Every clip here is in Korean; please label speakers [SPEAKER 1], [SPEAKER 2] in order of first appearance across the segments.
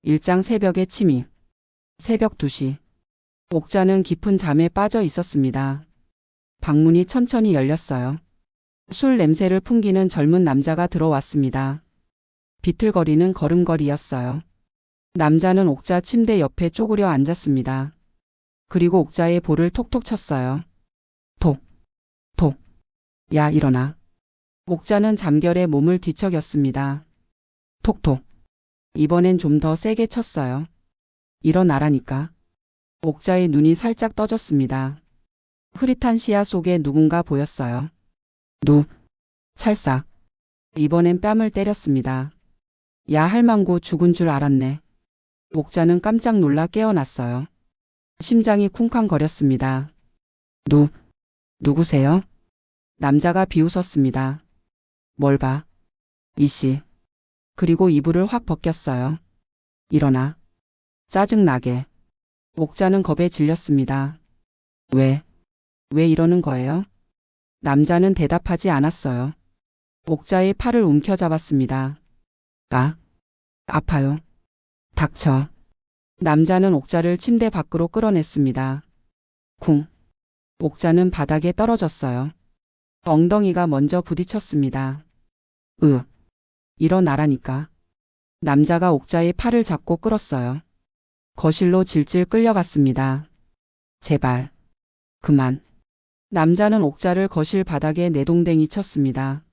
[SPEAKER 1] 일장 새벽의 침입. 새벽 2시. 옥자는 깊은 잠에 빠져 있었습니다. 방문이 천천히 열렸어요. 술 냄새를 풍기는 젊은 남자가 들어왔습니다. 비틀거리는 걸음걸이였어요. 남자는 옥자 침대 옆에 쪼그려 앉았습니다. 그리고 옥자의 볼을 톡톡 쳤어요. 톡, 톡. 야, 일어나. 옥자는 잠결에 몸을 뒤척였습니다. 톡톡. 이번엔 좀 더 세게 쳤어요. 일어나라니까. 옥자의 눈이 살짝 떠졌습니다. 흐릿한 시야 속에 누군가 보였어요. 찰싹. 이번엔 뺨을 때렸습니다. 야, 할망구 죽은 줄 알았네. 옥자는 깜짝 놀라 깨어났어요. 심장이 쿵쾅거렸습니다. 누구세요? 남자가 비웃었습니다. 뭘 봐. 이씨. 그리고 이불을 확 벗겼어요. 일어나. 짜증나게. 옥자는 겁에 질렸습니다. 왜 이러는 거예요? 남자는 대답하지 않았어요. 옥자의 팔을 움켜잡았습니다. 아파요. 닥쳐. 남자는 옥자를 침대 밖으로 끌어냈습니다. 쿵. 옥자는 바닥에 떨어졌어요. 엉덩이가 먼저 부딪혔습니다. 일어나라니까. 남자가 옥자의 팔을 잡고 끌었어요. 거실로 질질 끌려갔습니다. 제발. 그만. 남자는 옥자를 거실 바닥에 내동댕이 쳤습니다.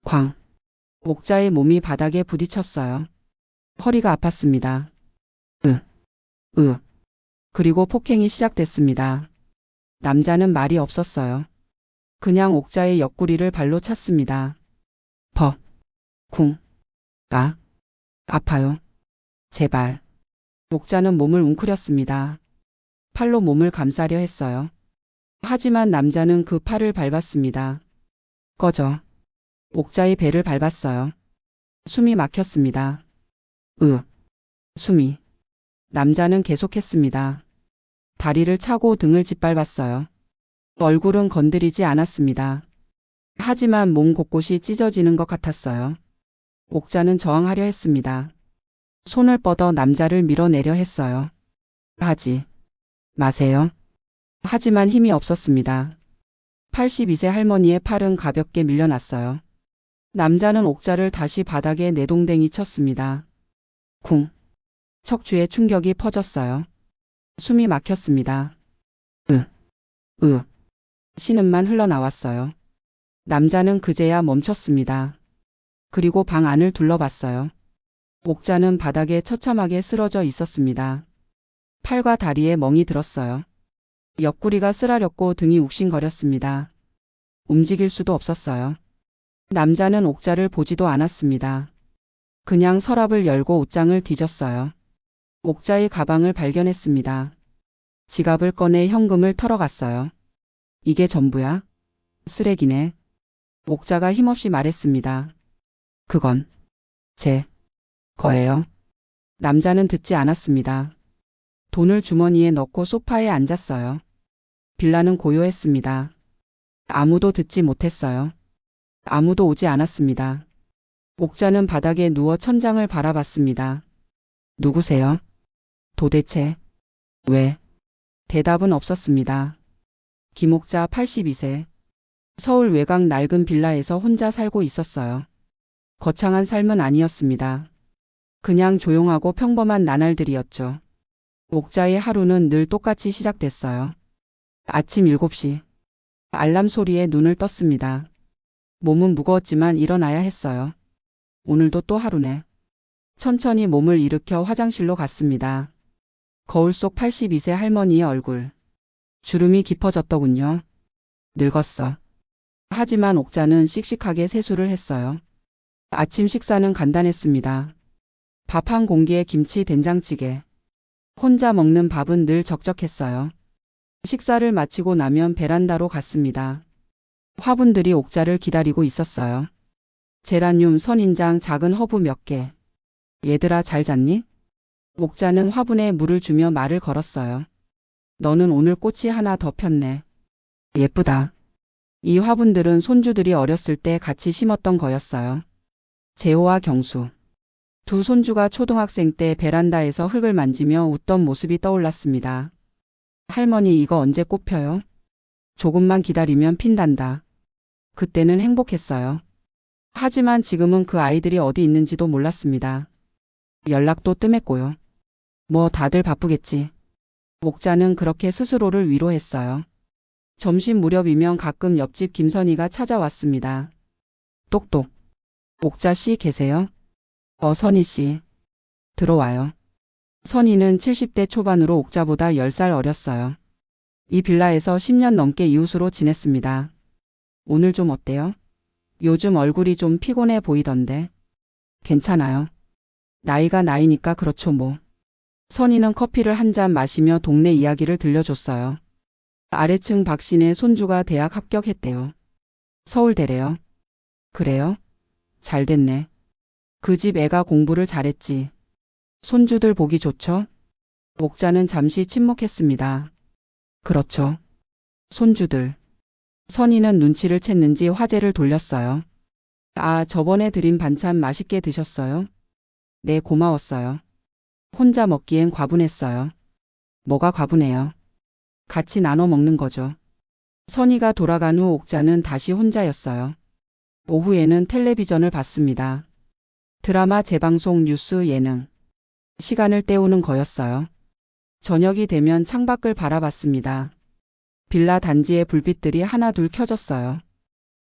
[SPEAKER 1] 쾅. 옥자의 몸이 바닥에 부딪혔어요. 허리가 아팠습니다. 그리고 폭행이 시작됐습니다. 남자는 말이 없었어요. 그냥 옥자의 옆구리를 발로 찼습니다. 쿵. 아파요. 제발. 옥자는 몸을 웅크렸습니다. 팔로 몸을 감싸려 했어요. 하지만 남자는 그 팔을 밟았습니다. 꺼져. 옥자의 배를 밟았어요. 숨이 막혔습니다. 숨이. 남자는 계속했습니다. 다리를 차고 등을 짓밟았어요. 얼굴은 건드리지 않았습니다. 하지만 몸 곳곳이 찢어지는 것 같았어요. 옥자는 저항하려 했습니다. 손을 뻗어 남자를 밀어내려 했어요. 하지 마세요. 하지만 힘이 없었습니다. 82세 할머니의 팔은 가볍게 밀려났어요. 남자는 옥자를 다시 바닥에 내동댕이 쳤습니다. 쿵. 척추에 충격이 퍼졌어요. 숨이 막혔습니다. 신음만 흘러나왔어요. 남자는 그제야 멈췄습니다. 그리고 방 안을 둘러봤어요. 옥자는 바닥에 처참하게 쓰러져 있었습니다. 팔과 다리에 멍이 들었어요. 옆구리가 쓰라렸고 등이 욱신거렸습니다. 움직일 수도 없었어요. 남자는 옥자를 보지도 않았습니다. 그냥 서랍을 열고 옷장을 뒤졌어요. 옥자의 가방을 발견했습니다. 지갑을 꺼내 현금을 털어갔어요. 이게 전부야? 쓰레기네. 옥자가 힘없이 말했습니다. 그건 제 거예요. 남자는 듣지 않았습니다. 돈을 주머니에 넣고 소파에 앉았어요. 빌라는 고요했습니다. 아무도 듣지 못했어요. 아무도 오지 않았습니다. 옥자는 바닥에 누워 천장을 바라봤습니다. 누구세요? 도대체 왜? 대답은 없었습니다. 김옥자 82세. 서울 외곽 낡은 빌라에서 혼자 살고 있었어요. 거창한 삶은 아니었습니다. 그냥 조용하고 평범한 나날들이었죠. 옥자의 하루는 늘 똑같이 시작됐어요. 아침 7시. 알람 소리에 눈을 떴습니다. 몸은 무거웠지만 일어나야 했어요. 오늘도 또 하루네. 천천히 몸을 일으켜 화장실로 갔습니다. 거울 속 82세 할머니의 얼굴. 주름이 깊어졌더군요. 늙었어. 하지만 옥자는 씩씩하게 세수를 했어요. 아침 식사는 간단했습니다. 밥 한 공기에 김치 된장찌개. 혼자 먹는 밥은 늘 적적했어요. 식사를 마치고 나면 베란다로 갔습니다. 화분들이 옥자를 기다리고 있었어요. 제라늄, 선인장, 작은 허브 몇 개. 얘들아 잘 잤니? 옥자는 화분에 물을 주며 말을 걸었어요. 너는 오늘 꽃이 하나 더 폈네. 예쁘다. 이 화분들은 손주들이 어렸을 때 같이 심었던 거였어요. 재호와 경수. 두 손주가 초등학생 때 베란다에서 흙을 만지며 웃던 모습이 떠올랐습니다. 할머니 이거 언제 꽃 펴요? 조금만 기다리면 핀단다. 그때는 행복했어요. 하지만 지금은 그 아이들이 어디 있는지도 몰랐습니다. 연락도 뜸했고요. 뭐 다들 바쁘겠지. 목자는 그렇게 스스로를 위로했어요. 점심 무렵이면 가끔 옆집 김선희가 찾아왔습니다. 똑똑. 목자 씨 계세요? 선희 씨. 들어와요. 선희는 70대 초반으로 옥자보다 10살 어렸어요. 이 빌라에서 10년 넘게 이웃으로 지냈습니다. 오늘 좀 어때요? 요즘 얼굴이 좀 피곤해 보이던데. 괜찮아요. 나이가 나이니까 그렇죠 뭐. 선희는 커피를 한 잔 마시며 동네 이야기를 들려줬어요. 아래층 박씨네 손주가 대학 합격했대요. 서울대래요. 그래요? 잘 됐네. 그 집 애가 공부를 잘했지. 손주들 보기 좋죠? 목자는 잠시 침묵했습니다. 그렇죠. 손주들. 선희는 눈치를 챘는지 화제를 돌렸어요. 아, 저번에 드린 반찬 맛있게 드셨어요? 네, 고마웠어요. 혼자 먹기엔 과분했어요. 뭐가 과분해요? 같이 나눠 먹는 거죠. 선희가 돌아간 후 옥자는 다시 혼자였어요. 오후에는 텔레비전을 봤습니다. 드라마 재방송, 뉴스, 예능. 시간을 때우는 거였어요. 저녁이 되면 창밖을 바라봤습니다. 빌라 단지의 불빛들이 하나둘 켜졌어요.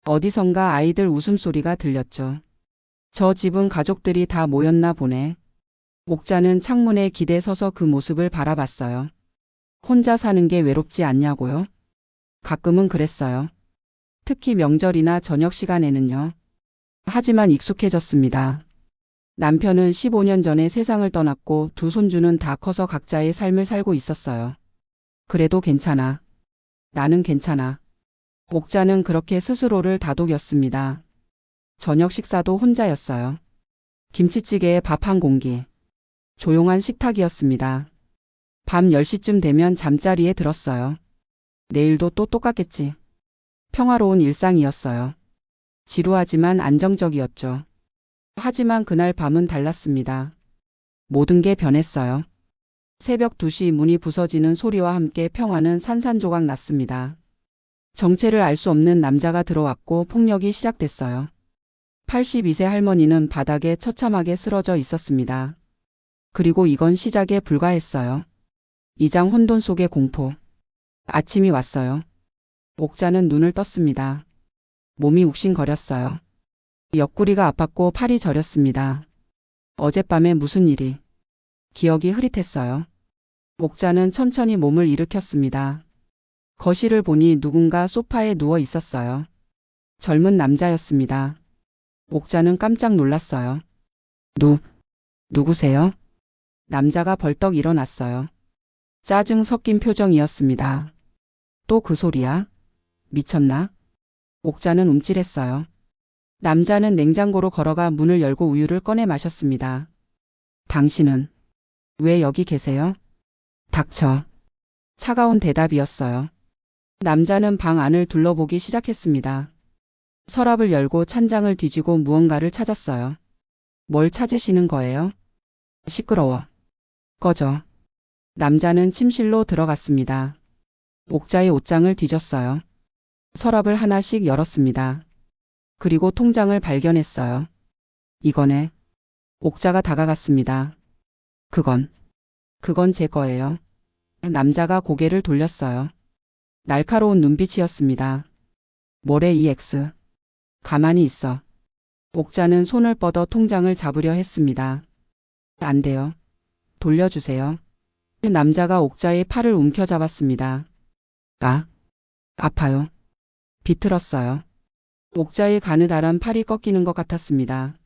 [SPEAKER 1] 어디선가 아이들 웃음소리가 들렸죠. 저 집은 가족들이 다 모였나 보네. 옥자는 창문에 기대 서서 그 모습을 바라봤어요. 혼자 사는 게 외롭지 않냐고요? 가끔은 그랬어요. 특히 명절이나 저녁 시간에는요. 하지만 익숙해졌습니다. 남편은 15년 전에 세상을 떠났고 두 손주는 다 커서 각자의 삶을 살고 있었어요. 그래도 괜찮아. 나는 괜찮아. 옥자는 그렇게 스스로를 다독였습니다. 저녁 식사도 혼자였어요. 김치찌개에 밥 한 공기. 조용한 식탁이었습니다. 밤 10시쯤 되면 잠자리에 들었어요. 내일도 또 똑같겠지. 평화로운 일상이었어요. 지루하지만 안정적이었죠. 하지만 그날 밤은 달랐습니다. 모든 게 변했어요. 새벽 2시 문이 부서지는 소리와 함께 평화는 산산조각 났습니다. 정체를 알 수 없는 남자가 들어왔고 폭력이 시작됐어요. 82세 할머니는 바닥에 처참하게 쓰러져 있었습니다. 그리고 이건 시작에 불과했어요. 이장 혼돈 속의 공포. 아침이 왔어요. 옥자는 눈을 떴습니다. 몸이 욱신거렸어요. 옆구리가 아팠고 팔이 저렸습니다. 어젯밤에 무슨 일이? 기억이 흐릿했어요. 옥자는 천천히 몸을 일으켰습니다. 거실을 보니 누군가 소파에 누워 있었어요. 젊은 남자였습니다. 옥자는 깜짝 놀랐어요. 누구세요? 남자가 벌떡 일어났어요. 짜증 섞인 표정이었습니다. 또 그 소리야? 미쳤나? 옥자는 움찔했어요. 남자는 냉장고로 걸어가 문을 열고 우유를 꺼내 마셨습니다. 당신은 왜 여기 계세요? 닥쳐. 차가운 대답이었어요. 남자는 방 안을 둘러보기 시작했습니다. 서랍을 열고 찬장을 뒤지고 무언가를 찾았어요. 뭘 찾으시는 거예요? 시끄러워. 꺼져. 남자는 침실로 들어갔습니다. 옥자의 옷장을 뒤졌어요. 서랍을 하나씩 열었습니다. 그리고 통장을 발견했어요. 이거네. 옥자가 다가갔습니다. 그건 제 거예요. 남자가 고개를 돌렸어요. 날카로운 눈빛이었습니다. 뭐래 이 X. 가만히 있어. 옥자는 손을 뻗어 통장을 잡으려 했습니다. 안 돼요. 돌려주세요. 남자가 옥자의 팔을 움켜잡았습니다. 아파요. 비틀었어요. 옥자의 가느다란 팔이 꺾이는 것 같았습니다.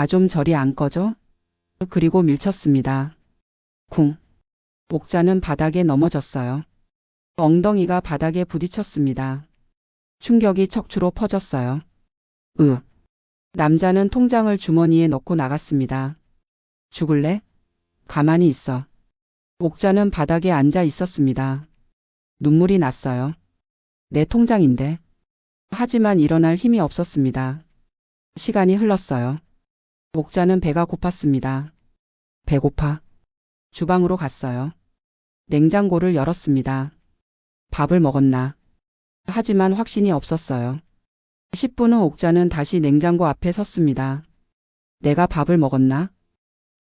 [SPEAKER 1] 좀 저리 안 꺼져? 그리고 밀쳤습니다. 쿵. 옥자는 바닥에 넘어졌어요. 엉덩이가 바닥에 부딪혔습니다. 충격이 척추로 퍼졌어요. 남자는 통장을 주머니에 넣고 나갔습니다. 죽을래? 가만히 있어. 옥자는 바닥에 앉아 있었습니다. 눈물이 났어요. 내 통장인데. 하지만 일어날 힘이 없었습니다. 시간이 흘렀어요. 옥자는 배가 고팠습니다. 배고파. 주방으로 갔어요. 냉장고를 열었습니다. 밥을 먹었나? 하지만 확신이 없었어요. 10분 후 옥자는 다시 냉장고 앞에 섰습니다. 내가 밥을 먹었나?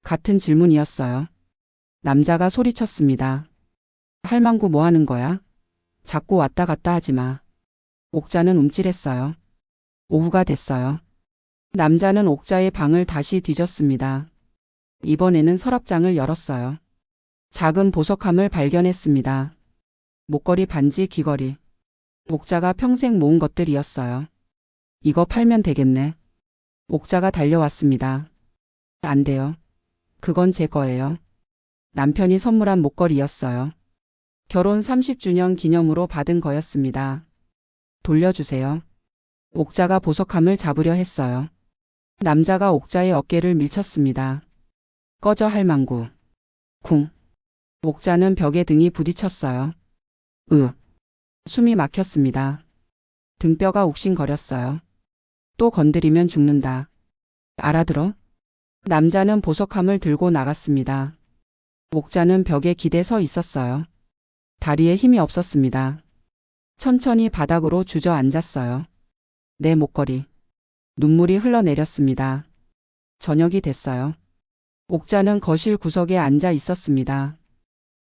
[SPEAKER 1] 같은 질문이었어요. 남자가 소리쳤습니다. 할망구 뭐 하는 거야? 자꾸 왔다 갔다 하지 마. 옥자는 움찔했어요. 오후가 됐어요. 남자는 옥자의 방을 다시 뒤졌습니다. 이번에는 서랍장을 열었어요. 작은 보석함을 발견했습니다. 목걸이, 반지, 귀걸이. 옥자가 평생 모은 것들이었어요. 이거 팔면 되겠네. 옥자가 달려왔습니다. 안 돼요. 그건 제 거예요. 남편이 선물한 목걸이였어요. 결혼 30주년 기념으로 받은 거였습니다. 돌려주세요. 옥자가 보석함을 잡으려 했어요. 남자가 옥자의 어깨를 밀쳤습니다. 꺼져 할망구. 쿵. 옥자는 벽에 등이 부딪혔어요. 숨이 막혔습니다. 등뼈가 욱신거렸어요. 또 건드리면 죽는다. 알아들어? 남자는 보석함을 들고 나갔습니다. 옥자는 벽에 기대 서 있었어요. 다리에 힘이 없었습니다. 천천히 바닥으로 주저앉았어요. 내 목걸이. 눈물이 흘러내렸습니다. 저녁이 됐어요. 옥자는 거실 구석에 앉아 있었습니다.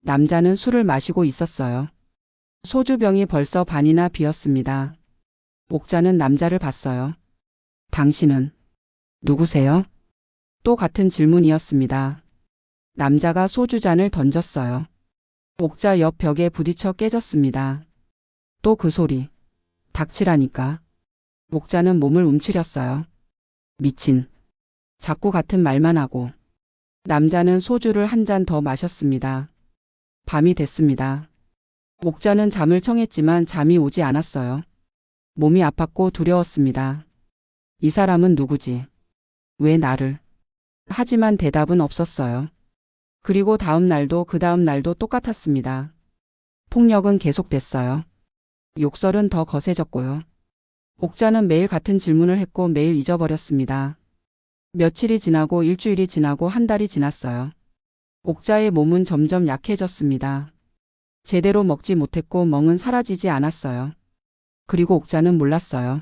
[SPEAKER 1] 남자는 술을 마시고 있었어요. 소주병이 벌써 반이나 비었습니다. 옥자는 남자를 봤어요. 당신은 누구세요? 또 같은 질문이었습니다. 남자가 소주잔을 던졌어요. 옥자 옆 벽에 부딪혀 깨졌습니다. 또 그 소리. 닥치라니까. 옥자는 몸을 움츠렸어요. 미친. 자꾸 같은 말만 하고. 남자는 소주를 한 잔 더 마셨습니다. 밤이 됐습니다. 옥자는 잠을 청했지만 잠이 오지 않았어요. 몸이 아팠고 두려웠습니다. 이 사람은 누구지? 왜 나를? 하지만 대답은 없었어요. 그리고 다음 날도 그 다음 날도 똑같았습니다. 폭력은 계속됐어요. 욕설은 더 거세졌고요. 옥자는 매일 같은 질문을 했고 매일 잊어버렸습니다. 며칠이 지나고 일주일이 지나고 한 달이 지났어요. 옥자의 몸은 점점 약해졌습니다. 제대로 먹지 못했고 멍은 사라지지 않았어요. 그리고 옥자는 몰랐어요.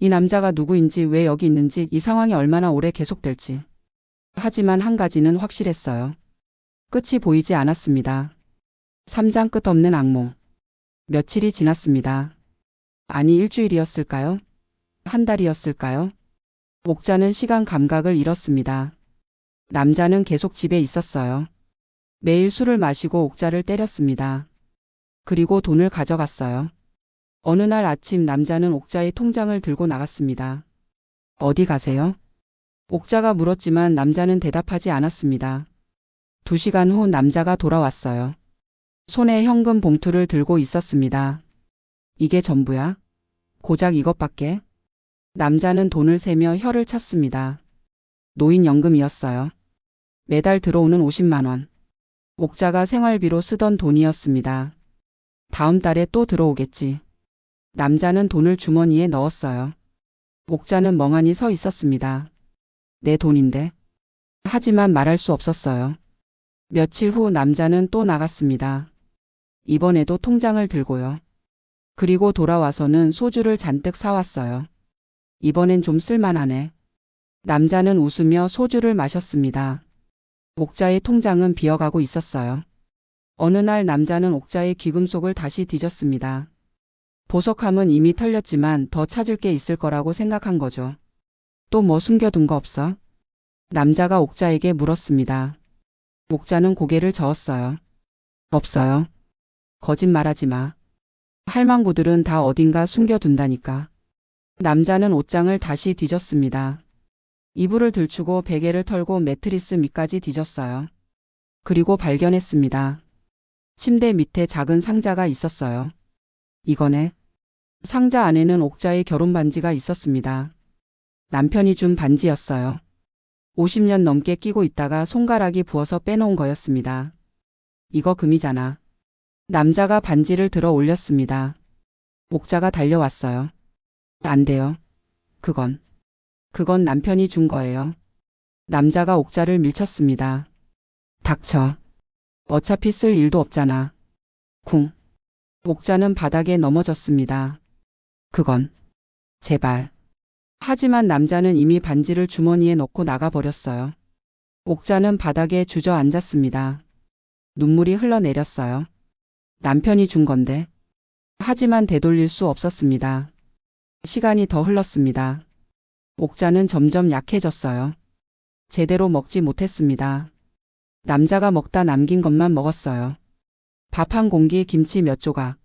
[SPEAKER 1] 이 남자가 누구인지, 왜 여기 있는지, 이 상황이 얼마나 오래 계속될지. 하지만 한 가지는 확실했어요. 끝이 보이지 않았습니다. 3장 끝없는 악몽. 며칠이 지났습니다. 아니, 일주일이었을까요? 한 달이었을까요? 옥자는 시간 감각을 잃었습니다. 남자는 계속 집에 있었어요. 매일 술을 마시고 옥자를 때렸습니다. 그리고 돈을 가져갔어요. 어느 날 아침 남자는 옥자의 통장을 들고 나갔습니다. 어디 가세요? 옥자가 물었지만 남자는 대답하지 않았습니다. 2시간 후 남자가 돌아왔어요. 손에 현금 봉투를 들고 있었습니다. 이게 전부야? 고작 이것밖에? 남자는 돈을 세며 혀를 찼습니다. 노인연금이었어요. 매달 들어오는 50만 원. 옥자가 생활비로 쓰던 돈이었습니다. 다음 달에 또 들어오겠지. 남자는 돈을 주머니에 넣었어요. 옥자는 멍하니 서 있었습니다. 내 돈인데. 하지만 말할 수 없었어요. 며칠 후 남자는 또 나갔습니다. 이번에도 통장을 들고요. 그리고 돌아와서는 소주를 잔뜩 사왔어요. 이번엔 좀 쓸만하네. 남자는 웃으며 소주를 마셨습니다. 옥자의 통장은 비어가고 있었어요. 어느 날 남자는 옥자의 귀금속을 다시 뒤졌습니다. 보석함은 이미 털렸지만 더 찾을 게 있을 거라고 생각한 거죠. 또 뭐 숨겨둔 거 없어? 남자가 옥자에게 물었습니다. 옥자는 고개를 저었어요. 없어요. 거짓말하지 마. 할망구들은 다 어딘가 숨겨둔다니까. 남자는 옷장을 다시 뒤졌습니다. 이불을 들추고 베개를 털고 매트리스 밑까지 뒤졌어요. 그리고 발견했습니다. 침대 밑에 작은 상자가 있었어요. 이거네. 상자 안에는 옥자의 결혼 반지가 있었습니다. 남편이 준 반지였어요. 50년 넘게 끼고 있다가 손가락이 부어서 빼놓은 거였습니다. 이거 금이잖아. 남자가 반지를 들어 올렸습니다. 옥자가 달려왔어요. 안 돼요. 그건 남편이 준 거예요. 남자가 옥자를 밀쳤습니다. 닥쳐. 어차피 쓸 일도 없잖아. 쿵. 옥자는 바닥에 넘어졌습니다. 그건 제발. 하지만 남자는 이미 반지를 주머니에 넣고 나가버렸어요. 옥자는 바닥에 주저앉았습니다. 눈물이 흘러내렸어요. 남편이 준 건데. 하지만 되돌릴 수 없었습니다. 시간이 더 흘렀습니다. 옥자는 점점 약해졌어요. 제대로 먹지 못했습니다. 남자가 먹다 남긴 것만 먹었어요. 밥 한 공기, 김치 몇 조각.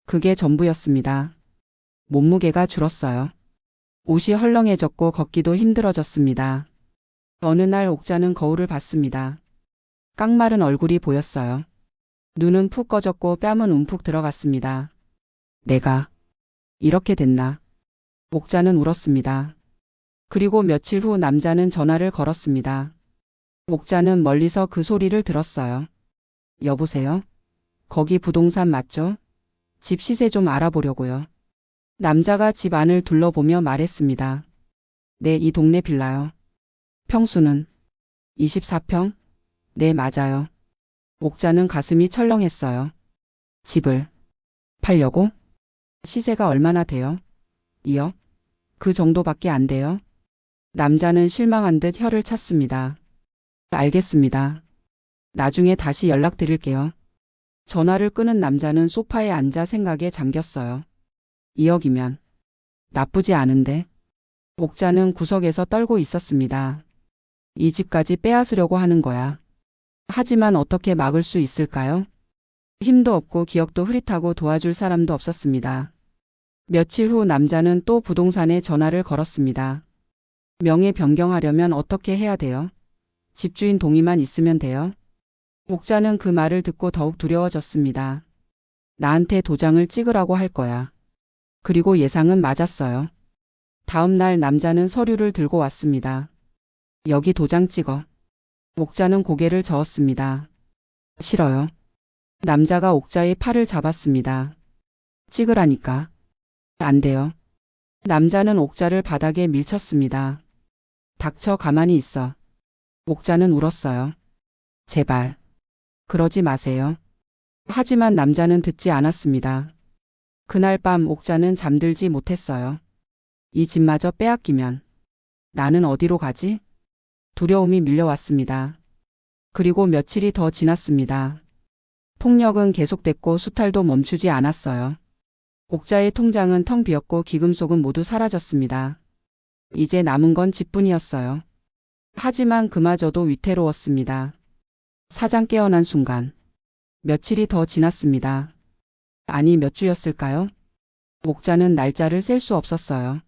[SPEAKER 1] 그게 전부였습니다. 몸무게가 줄었어요. 옷이 헐렁해졌고 걷기도 힘들어졌습니다. 어느 날 옥자는 거울을 봤습니다. 깡마른 얼굴이 보였어요. 눈은 푹 꺼졌고 뺨은 움푹 들어갔습니다. 내가 이렇게 됐나? 옥자는 울었습니다. 그리고 며칠 후 남자는 전화를 걸었습니다. 옥자는 멀리서 그 소리를 들었어요. 여보세요? 거기 부동산 맞죠? 집 시세 좀 알아보려고요. 남자가 집 안을 둘러보며 말했습니다. 네, 이 동네 빌라요. 평수는 24평? 네, 맞아요. 옥자는 가슴이 철렁했어요. 집을 팔려고? 시세가 얼마나 돼요? 2억? 그 정도밖에 안 돼요? 남자는 실망한 듯 혀를 찼습니다. 알겠습니다. 나중에 다시 연락드릴게요. 전화를 끊은 남자는 소파에 앉아 생각에 잠겼어요. 2억이면 나쁘지 않은데. 옥자는 구석에서 떨고 있었습니다. 이 집까지 빼앗으려고 하는 거야. 하지만 어떻게 막을 수 있을까요? 힘도 없고 기억도 흐릿하고 도와줄 사람도 없었습니다. 며칠 후 남자는 또 부동산에 전화를 걸었습니다. 명의 변경하려면 어떻게 해야 돼요? 집주인 동의만 있으면 돼요? 옥자는 그 말을 듣고 더욱 두려워졌습니다. 나한테 도장을 찍으라고 할 거야. 그리고 예상은 맞았어요. 다음 날 남자는 서류를 들고 왔습니다. 여기 도장 찍어. 옥자는 고개를 저었습니다. 싫어요. 남자가 옥자의 팔을 잡았습니다. 찍으라니까. 안 돼요. 남자는 옥자를 바닥에 밀쳤습니다. 닥쳐, 가만히 있어. 옥자는 울었어요. 제발. 그러지 마세요. 하지만 남자는 듣지 않았습니다. 그날 밤 옥자는 잠들지 못했어요. 이 집마저 빼앗기면 나는 어디로 가지? 두려움이 밀려왔습니다. 그리고 며칠이 더 지났습니다. 폭력은 계속됐고 수탈도 멈추지 않았어요. 옥자의 통장은 텅 비었고 기금속은 모두 사라졌습니다. 이제 남은 건 집뿐이었어요. 하지만 그마저도 위태로웠습니다. 사장 깨어난 순간 며칠이 더 지났습니다. 아니, 몇 주였을까요? 옥자는 날짜를 셀 수 없었어요.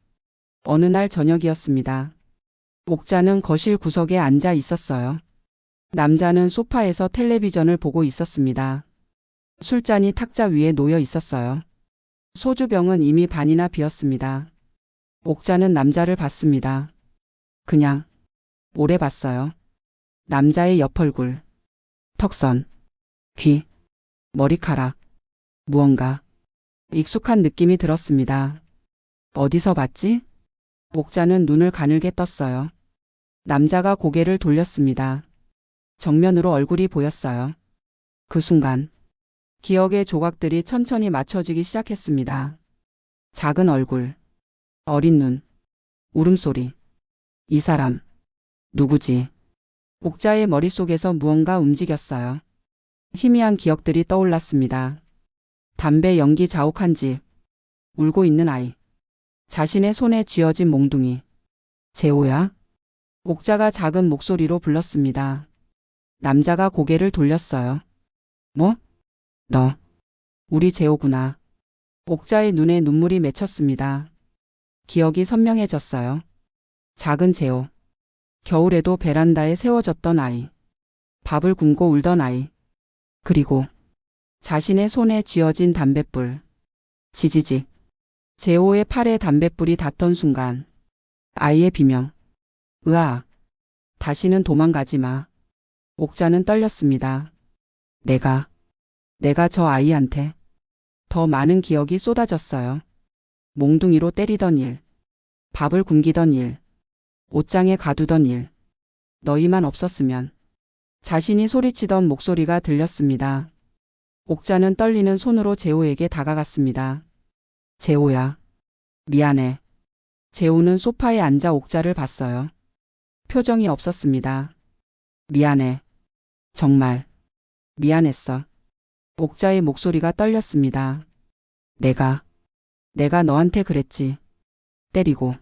[SPEAKER 1] 어느 날 저녁이었습니다. 옥자는 거실 구석에 앉아 있었어요. 남자는 소파에서 텔레비전을 보고 있었습니다. 술잔이 탁자 위에 놓여 있었어요. 소주병은 이미 반이나 비었습니다. 옥자는 남자를 봤습니다. 그냥 오래 봤어요. 남자의 옆얼굴, 턱선, 귀, 머리카락, 무언가 익숙한 느낌이 들었습니다. 어디서 봤지? 옥자는 눈을 가늘게 떴어요. 남자가 고개를 돌렸습니다. 정면으로 얼굴이 보였어요. 그 순간 기억의 조각들이 천천히 맞춰지기 시작했습니다. 작은 얼굴, 어린 눈, 울음소리. 이 사람 누구지? 옥자의 머릿속에서 무언가 움직였어요. 희미한 기억들이 떠올랐습니다. 담배 연기 자욱한 집, 울고 있는 아이, 자신의 손에 쥐어진 몽둥이. 재호야? 옥자가 작은 목소리로 불렀습니다. 남자가 고개를 돌렸어요. 뭐? 너, 우리 재호구나. 옥자의 눈에 눈물이 맺혔습니다. 기억이 선명해졌어요. 작은 재호. 겨울에도 베란다에 세워졌던 아이. 밥을 굶고 울던 아이. 그리고 자신의 손에 쥐어진 담뱃불. 지지직. 재호의 팔에 담뱃불이 닿던 순간 아이의 비명. 으아. 다시는 도망가지 마. 옥자는 떨렸습니다. 내가 저 아이한테 더 많은 기억이 쏟아졌어요. 몽둥이로 때리던 일, 밥을 굶기던 일, 옷장에 가두던 일. 너희만 없었으면. 자신이 소리치던 목소리가 들렸습니다. 옥자는 떨리는 손으로 재호에게 다가갔습니다. 재호야. 미안해. 재호는 소파에 앉아 옥자를 봤어요. 표정이 없었습니다. 미안해. 정말. 미안했어. 옥자의 목소리가 떨렸습니다. 내가 너한테 그랬지. 때리고,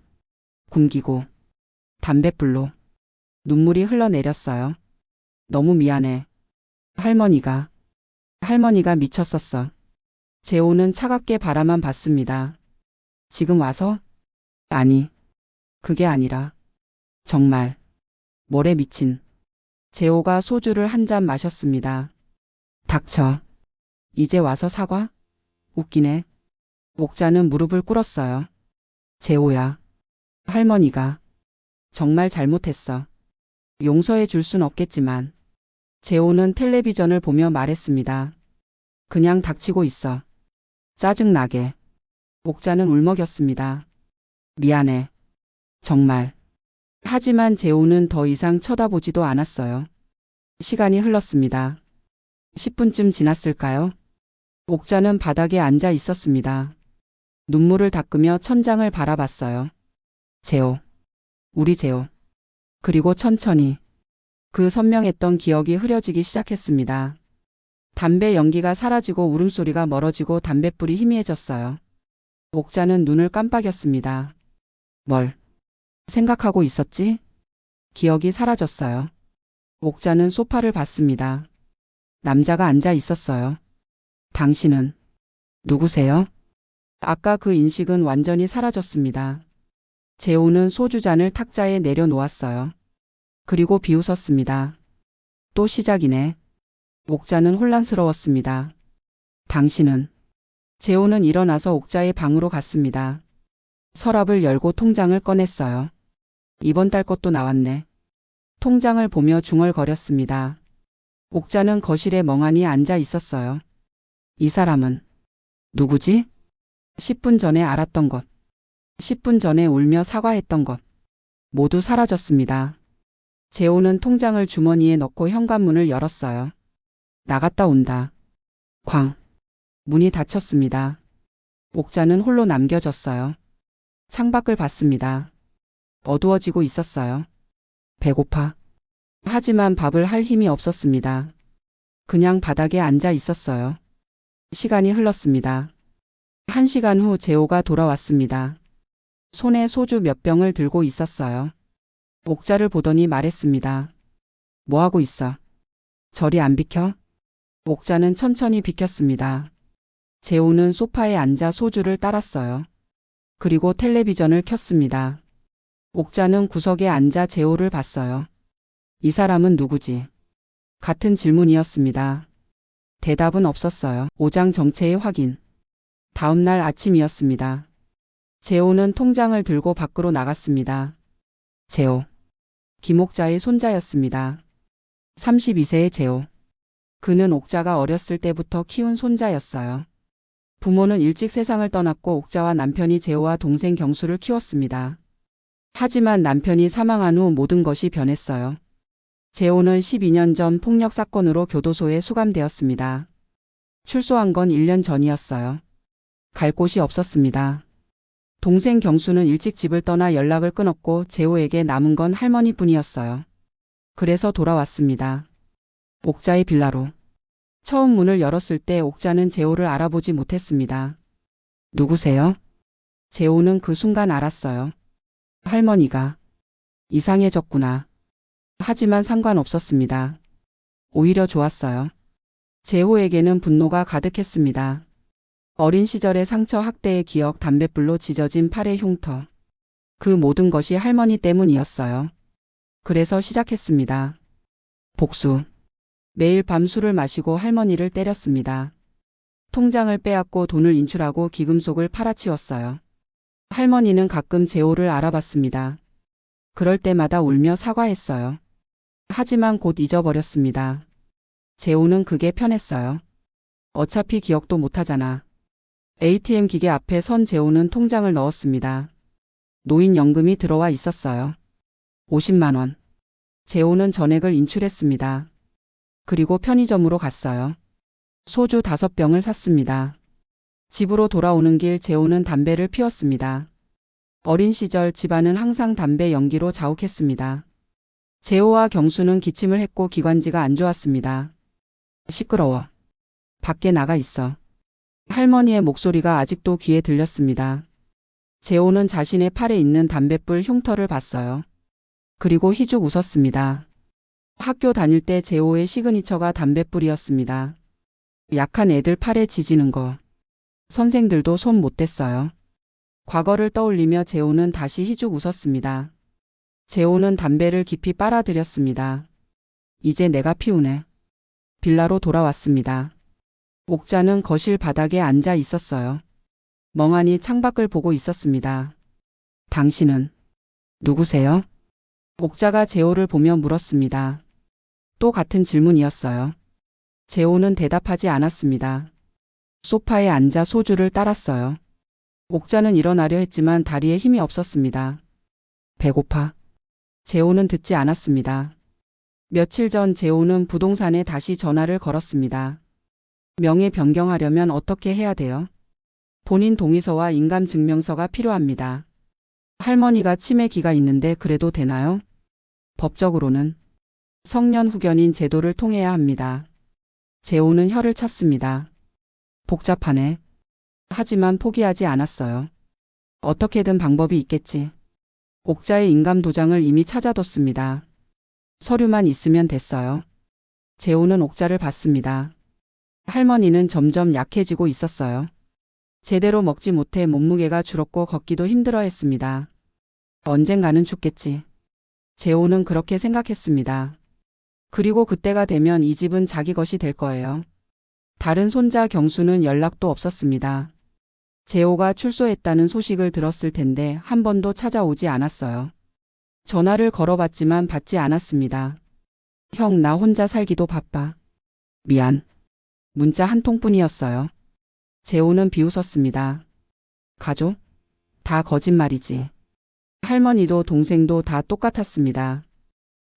[SPEAKER 1] 굶기고, 담뱃불로. 눈물이 흘러내렸어요. 너무 미안해. 할머니가 미쳤었어. 재호는 차갑게 바라만 봤습니다. 지금 와서? 아니, 그게 아니라. 정말. 뭐래 미친. 재호가 소주를 한 잔 마셨습니다. 닥쳐. 이제 와서 사과? 웃기네. 옥자는 무릎을 꿇었어요. 재호야. 할머니가. 정말 잘못했어. 용서해 줄 순 없겠지만. 재호는 텔레비전을 보며 말했습니다. 그냥 닥치고 있어. 짜증나게. 옥자는 울먹였습니다. 미안해. 정말. 하지만 재호는 더 이상 쳐다보지도 않았어요. 시간이 흘렀습니다. 10분쯤 지났을까요? 옥자는 바닥에 앉아 있었습니다. 눈물을 닦으며 천장을 바라봤어요. 재호. 우리 재호. 그리고 천천히 그 선명했던 기억이 흐려지기 시작했습니다. 담배 연기가 사라지고 울음소리가 멀어지고 담뱃불이 희미해졌어요. 옥자는 눈을 깜빡였습니다. 뭘 생각하고 있었지? 기억이 사라졌어요. 옥자는 소파를 봤습니다. 남자가 앉아 있었어요. 당신은 누구세요? 아까 그 인식은 완전히 사라졌습니다. 재호는 소주잔을 탁자에 내려놓았어요. 그리고 비웃었습니다. 또 시작이네. 옥자는 혼란스러웠습니다. 당신은? 재호는 일어나서 옥자의 방으로 갔습니다. 서랍을 열고 통장을 꺼냈어요. 이번 달 것도 나왔네. 통장을 보며 중얼거렸습니다. 옥자는 거실에 멍하니 앉아 있었어요. 이 사람은 누구지? 10분 전에 알았던 것. 10분 전에 울며 사과했던 것. 모두 사라졌습니다. 재호는 통장을 주머니에 넣고 현관문을 열었어요. 나갔다 온다. 쾅. 문이 닫혔습니다. 옥자는 홀로 남겨졌어요. 창밖을 봤습니다. 어두워지고 있었어요. 배고파. 하지만 밥을 할 힘이 없었습니다. 그냥 바닥에 앉아 있었어요. 시간이 흘렀습니다. 1시간 후 재호가 돌아왔습니다. 손에 소주 몇 병을 들고 있었어요. 옥자를 보더니 말했습니다. 뭐하고 있어? 저리 안 비켜? 옥자는 천천히 비켰습니다. 재호는 소파에 앉아 소주를 따랐어요. 그리고 텔레비전을 켰습니다. 옥자는 구석에 앉아 재호를 봤어요. 이 사람은 누구지? 같은 질문이었습니다. 대답은 없었어요. 오장 정체의 확인. 다음 날 아침이었습니다. 재호는 통장을 들고 밖으로 나갔습니다. 재호. 김옥자의 손자였습니다. 32세의 재호. 그는 옥자가 어렸을 때부터 키운 손자였어요. 부모는 일찍 세상을 떠났고 옥자와 남편이 재호와 동생 경수를 키웠습니다. 하지만 남편이 사망한 후 모든 것이 변했어요. 재호는 12년 전 폭력 사건으로 교도소에 수감되었습니다. 출소한 건 1년 전이었어요. 갈 곳이 없었습니다. 동생 경수는 일찍 집을 떠나 연락을 끊었고 재호에게 남은 건 할머니뿐이었어요. 그래서 돌아왔습니다. 옥자의 빌라로. 처음 문을 열었을 때 옥자는 재호를 알아보지 못했습니다. 누구세요? 재호는 그 순간 알았어요. 할머니가 이상해졌구나. 하지만 상관없었습니다. 오히려 좋았어요. 재호에게는 분노가 가득했습니다. 어린 시절의 상처, 학대의 기억, 담뱃불로 지져진 팔의 흉터. 그 모든 것이 할머니 때문이었어요. 그래서 시작했습니다. 복수. 매일 밤 술을 마시고 할머니를 때렸습니다. 통장을 빼앗고 돈을 인출하고 기금속을 팔아치웠어요. 할머니는 가끔 재호를 알아봤습니다. 그럴 때마다 울며 사과했어요. 하지만 곧 잊어버렸습니다. 재호는 그게 편했어요. 어차피 기억도 못하잖아. ATM 기계 앞에 선 재호는 통장을 넣었습니다. 노인연금이 들어와 있었어요. 50만 원. 재호는 전액을 인출했습니다. 그리고 편의점으로 갔어요. 소주 5병을 샀습니다. 집으로 돌아오는 길 재호는 담배를 피웠습니다. 어린 시절 집안은 항상 담배 연기로 자욱했습니다. 재호와 경수는 기침을 했고 기관지가 안 좋았습니다. 시끄러워. 밖에 나가 있어. 할머니의 목소리가 아직도 귀에 들렸습니다. 재호는 자신의 팔에 있는 담뱃불 흉터를 봤어요. 그리고 희죽 웃었습니다. 학교 다닐 때 재호의 시그니처가 담뱃불이었습니다. 약한 애들 팔에 지지는 거. 선생들도 손 못 댔어요. 과거를 떠올리며 재호는 다시 희죽 웃었습니다. 재호는 담배를 깊이 빨아들였습니다. 이제 내가 피우네. 빌라로 돌아왔습니다. 옥자는 거실 바닥에 앉아 있었어요. 멍하니 창밖을 보고 있었습니다. 당신은 누구세요? 옥자가 재호를 보며 물었습니다. 또 같은 질문이었어요. 재호는 대답하지 않았습니다. 소파에 앉아 소주를 따랐어요. 옥자는 일어나려 했지만 다리에 힘이 없었습니다. 배고파. 재호는 듣지 않았습니다. 며칠 전 재호는 부동산에 다시 전화를 걸었습니다. 명의 변경하려면 어떻게 해야 돼요? 본인 동의서와 인감증명서가 필요합니다. 할머니가 치매기가 있는데 그래도 되나요? 법적으로는 성년 후견인 제도를 통해야 합니다. 재호는 혀를 찼습니다. 복잡하네. 하지만 포기하지 않았어요. 어떻게든 방법이 있겠지. 옥자의 인감도장을 이미 찾아뒀습니다. 서류만 있으면 됐어요. 재호는 옥자를 봤습니다. 할머니는 점점 약해지고 있었어요. 제대로 먹지 못해 몸무게가 줄었고 걷기도 힘들어했습니다. 언젠가는 죽겠지. 재호는 그렇게 생각했습니다. 그리고 그때가 되면 이 집은 자기 것이 될 거예요. 다른 손자 경수는 연락도 없었습니다. 재호가 출소했다는 소식을 들었을 텐데 한 번도 찾아오지 않았어요. 전화를 걸어봤지만 받지 않았습니다. 형, 나 혼자 살기도 바빠. 미안. 문자 한 통뿐이었어요. 재호는 비웃었습니다. 가족? 다 거짓말이지. 할머니도 동생도 다 똑같았습니다.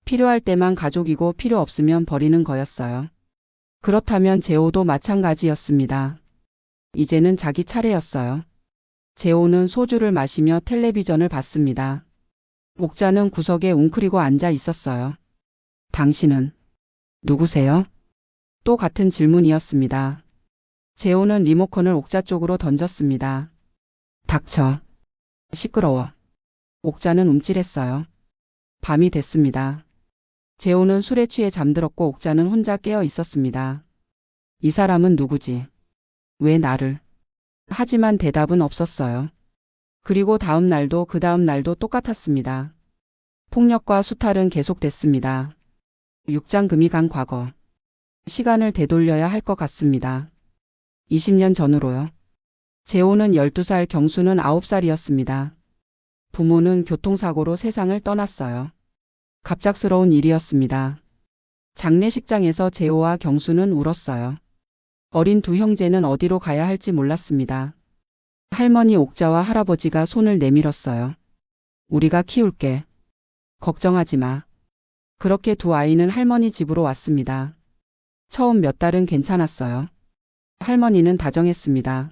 [SPEAKER 1] 필요할 때만 가족이고 필요 없으면 버리는 거였어요. 그렇다면 재호도 마찬가지였습니다. 이제는 자기 차례였어요. 재호는 소주를 마시며 텔레비전을 봤습니다. 옥자는 구석에 웅크리고 앉아 있었어요. 당신은 누구세요? 또 같은 질문이었습니다. 재호는 리모컨을 옥자 쪽으로 던졌습니다. 닥쳐. 시끄러워. 옥자는 움찔했어요. 밤이 됐습니다. 재호는 술에 취해 잠들었고 옥자는 혼자 깨어 있었습니다. 이 사람은 누구지? 왜 나를? 하지만 대답은 없었어요. 그리고 다음 날도 그 다음 날도 똑같았습니다. 폭력과 수탈은 계속됐습니다. 육장금이 간 과거. 시간을 되돌려야 할 것 같습니다. 20년 전으로요. 재호는 12살, 경수는 9살이었습니다. 부모는 교통사고로 세상을 떠났어요. 갑작스러운 일이었습니다. 장례식장에서 재호와 경수는 울었어요. 어린 두 형제는 어디로 가야 할지 몰랐습니다. 할머니 옥자와 할아버지가 손을 내밀었어요. 우리가 키울게. 걱정하지 마. 그렇게 두 아이는 할머니 집으로 왔습니다. 처음 몇 달은 괜찮았어요. 할머니는 다정했습니다.